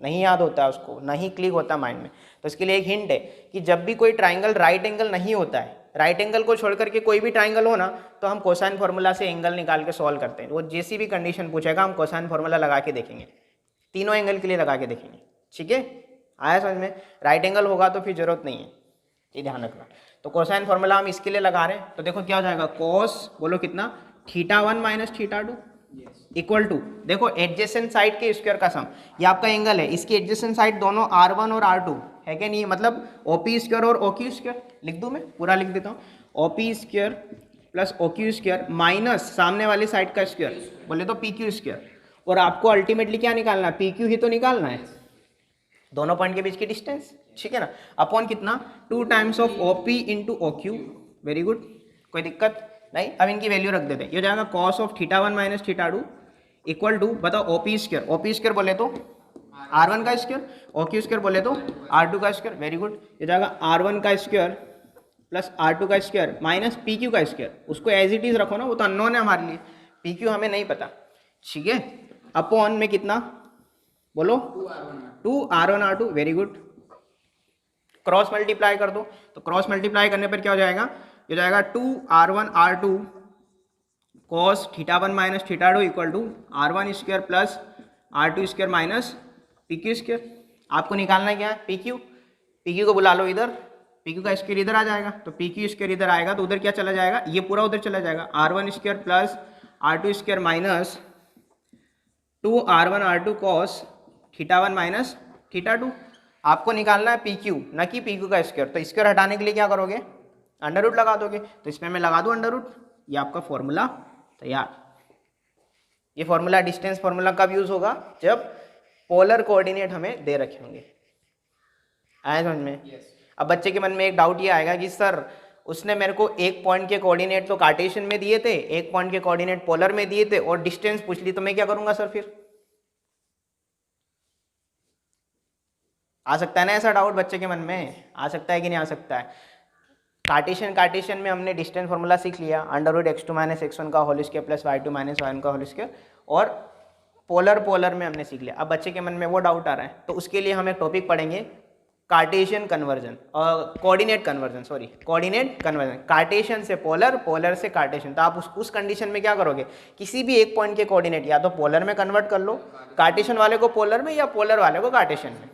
नहीं याद होता है उसको, नहीं क्लिक होता माइंड में। तो इसके लिए एक हिंट है कि जब भी कोई ट्राइंगल राइट एंगल नहीं होता है, राइट एंगल को छोड़ करके कोई भी ट्राइंगल हो ना, तो हम कोसाइन फॉर्मूला से एंगल निकाल के सॉल्व करते हैं। वो जैसी भी कंडीशन पूछेगा हम कोसाइन फॉर्मूला लगा के देखेंगे, तीनों एंगल के लिए लगा के देखेंगे, ठीक है। आया समझ में? राइट एंगल होगा तो फिर जरूरत नहीं है, ये ध्यान रखना। तो कोसाइन फॉर्मूला हम इसके लिए लगा रहे हैं, तो देखो क्या हो जाएगा, कॉस बोलो कितना, θ1 माइनस θ2 इक्वल टू, देखो एडजेसेंट साइड के स्क्वायर का सम, ये आपका एंगल है, इसकी एडजेसेंट साइड दोनों R1 और R2 है क्या नहीं, मतलब OP स्क्वायर और OQ स्क्वायर, लिख दूं मैं, पूरा लिख देता हूँ, OP square plus OQ square minus सामने वाली साइड का स्क्वायर, बोले तो PQ स्क्वायर। और आपको अल्टीमेटली क्या निकालना है, PQ ही तो निकालना है, दोनों पॉइंट के बीच की डिस्टेंस, ठीक है ना। अपॉन कितना, 2 times of OP into OQ, very good, कोई दिक्कत नहीं। अब इनकी वैल्यू रख देते हैं, ये हो जाएगा cos of θ1 minus θ2 equal to, बताओ OP स्क्वायर, OP स्क्वायर बोले तो R1 का स्क्वायर, OQ स्क्वायर बोले तो R2 का स्क्वायर, वेरी गुड। ये जाएगा R1 का स्क्वायर प्लस R2 का स्क्वायर माइनस PQ का स्क्वायर, उसको एज इट इज रखो ना, वो तो अननोन है हमारे लिए, PQ हमें नहीं पता, ठीक है। अपॉन में कितना, बोलो 2R1 R2, very good. Cross multiply कर दो, तो क्रॉस मल्टीप्लाई करने पर क्या हो जाएगा, ये हो जाएगा 2R1 R2 cos θ1 minus θ2 equal to R1 square plus R2 square minus PQ square. आपको निकालना क्या है, PQ को बुला लो इधर, PQ का स्क्वायर इधर आ जाएगा, तो PQ स्क्वायर इधर आएगा तो उधर क्या चला जाएगा, ये पूरा उधर चला जाएगा, R1 square plus R2 square minus 2R1 R2 cos θ1 minus θ2। आपको निकालना है PQ, न कि PQ का स्क्वायर। तो स्क्वायर हटाने के लिए क्या करोगे, अंडर रूट लगा दोगे, तो इसमें मैं लगा दूं अंडर रूट, ये आपका फॉर्मूला तैयार। ये फॉर्मूला डिस्टेंस फॉर्मूला कब यूज होगा, जब पोलर कोऑर्डिनेट हमें दे रखे होंगे। आया समझ में? अब बच्चे के मन में एक डाउट ये आएगा कि सर उसने मेरे को एक पॉइंट के कोऑर्डिनेट तो कार्टेशियन में दिए थे, एक पॉइंट के कोऑर्डिनेट पोलर में दिए थे और डिस्टेंस पूछ ली, तो मैं क्या करूंगा सर फिर? आ सकता है ना ऐसा डाउट बच्चे के मन में, आ सकता है कि नहीं आ सकता है? कार्टेशियन में हमने डिस्टेंस फार्मूला सीख लिया, √x2 - x1 का whole square plus y2 - y1 का होल स्क्वायर, और पोलर में हमने सीख लिया। अब बच्चे के मन में वो डाउट आ रहा है, तो उसके लिए हम एक टॉपिक पढ़ेंगे, कार्टेशियन कन्वर्जन और कोऑर्डिनेट कन्वर्जन, कार्टेशियन से पोलर से कार्टेशियन। तो आप उस कंडीशन में क्या करोगे, किसी भी एक पॉइंट के कोऑर्डिनेट या तो पोलर में कन्वर्ट कर लो, कार्टेशियन वाले को पोलर में या पोलर वाले को कार्टेशियन में,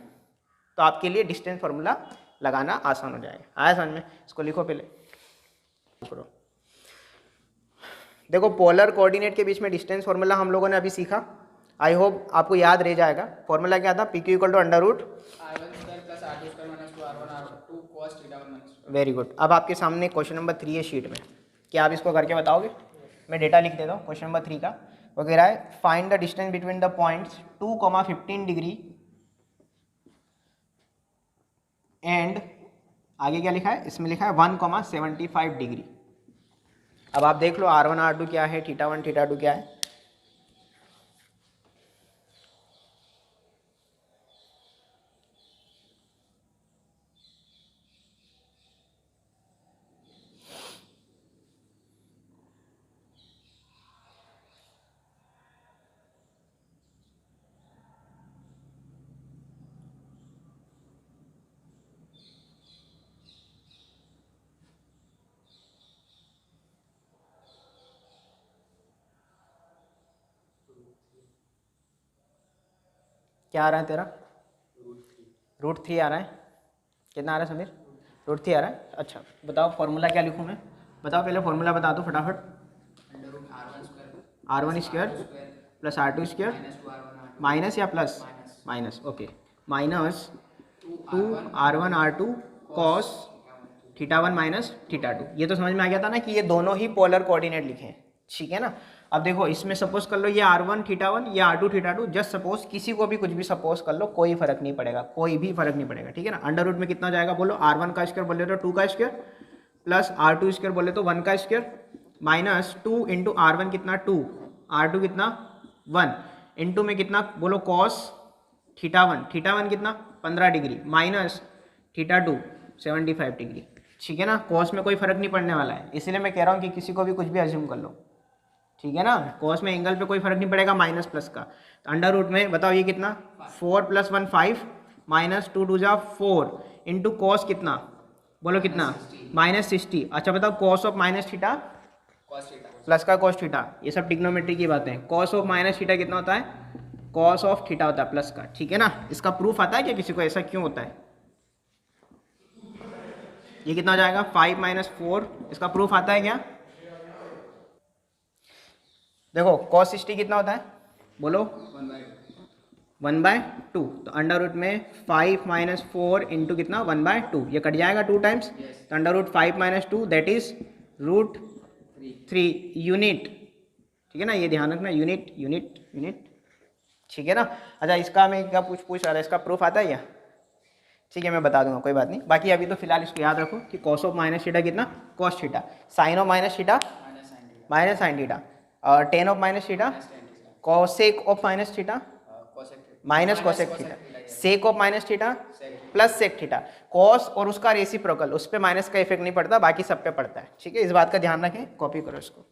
तो आपके लिए डिस्टेंस फार्मूला लगाना आसान हो जाएगा। आया समझ में? इसको लिखो पहले। देखो पोलर कोऑर्डिनेट के बीच में डिस्टेंस फार्मूला हम लोगों ने अभी सीखा, आई होप आपको याद रह जाएगा। फॉर्मूला क्या था? PQ = √। Very good. अब आपके सामने क्वेश्चन नंबर 3 है शीट में, क्या आप इसको करके बताओगे? मैं डेटा लिख देता हूँ क्वेश्चन नंबर 3 का। वो कह रहा है find the distance between the points 2,15 degree and आगे क्या लिखा है? इसमें लिखा है 1,75 डिग्री। अब आप देख लो R1 R2 क्या है, θ1 θ2 क्या है। क्या आ रहा है तेरा? √3 आ रहा है। कितना आ रहा है समीर? √3 आ रहा है। अच्छा बताओ फॉर्मूला क्या लिखूँ मैं? बताओ पहले फॉर्मूला बता दो फटाफट। R1² प्लस R2² माइनस या plus? Minus. Okay, minus 2R1 R2 cos θ1 - θ2। ये तो समझ में आ गया था ना कि ये दोनों ही पोलर कोऑर्डिनेट लिखे हैं, ठीक है ना। अब देखो इसमें सपोज कर लो ये R1 θ1, ये R2 θ2, जस्ट सपोज, किसी को भी कुछ भी सपोज कर लो, कोई फर्क नहीं पड़ेगा, कोई भी फर्क नहीं पड़ेगा, ठीक है ना। अंडर रूट में कितना जाएगा बोलो? R1 का स्क्वायर बोले तो 2 का स्क्वायर, प्लस R2 स्क्वायर बोले तो 1 का स्क्वायर, माइनस 2 इंटू R1 कितना 2, R2 कितना 1, इंटू में कितना बोलो cos θ1 कितना 15 डिग्री, माइनस θ2 75 डिग्री, ठीक है ना। कॉस में कोई फर्क नहीं पड़ने वाला है, इसलिए मैं कह रहा हूँ कि किसी को भी कुछ भी अज्यूम कर लो, ठीक है ना। कॉस में एंगल पे कोई फर्क नहीं पड़ेगा, माइनस प्लस का। तो अंडर रूट में बताओ ये कितना 4 + 1 5 माइनस 2 2 जा 4 इंटू कॉस कितना बोलो कितना -60। अच्छा बताओ cos of minus theta plus का कॉस थीटा, ये सब टिग्नोमेट्री की बातें हैं। कॉस ऑफ माइनस थीटा कितना होता है? कॉस ऑफ थीटा होता है प्लस का, ठीक है ना। इसका प्रूफ आता है क्या किसी को? ऐसा क्यों होता है? ये कितना हो जाएगा 5 - 4, इसका प्रूफ आता है क्या? देखो cos 60 कितना होता है बोलो 1/2। तो अंडर रूट में 5 - 4 इंटू कितना 1/2, ये कट जाएगा 2 टाइम्स। तो under root 5 - 2 that is √3 unit, ठीक है ना। ये ध्यान रखना, यूनिट, ठीक है ना। अच्छा इसका मैं क्या पूछ रहा था, इसका प्रूफ आता है क्या? ठीक है मैं बता दूंगा, कोई बात नहीं। बाकी अभी तो फिलहाल इसको याद रखो कि कॉस ऑफ माइनस थीटा कितना cos theta, sine of minus theta minus sine theta, और tan of minus theta cosec of minus theta minus cosec theta, sec of minus theta plus sec theta. Cos और उसका reciprocal, उस पर minus का effect नहीं पड़ता, बाकी सब पे पड़ता है, ठीक है। इस बात का ध्यान रखें, कॉपी करो इसको।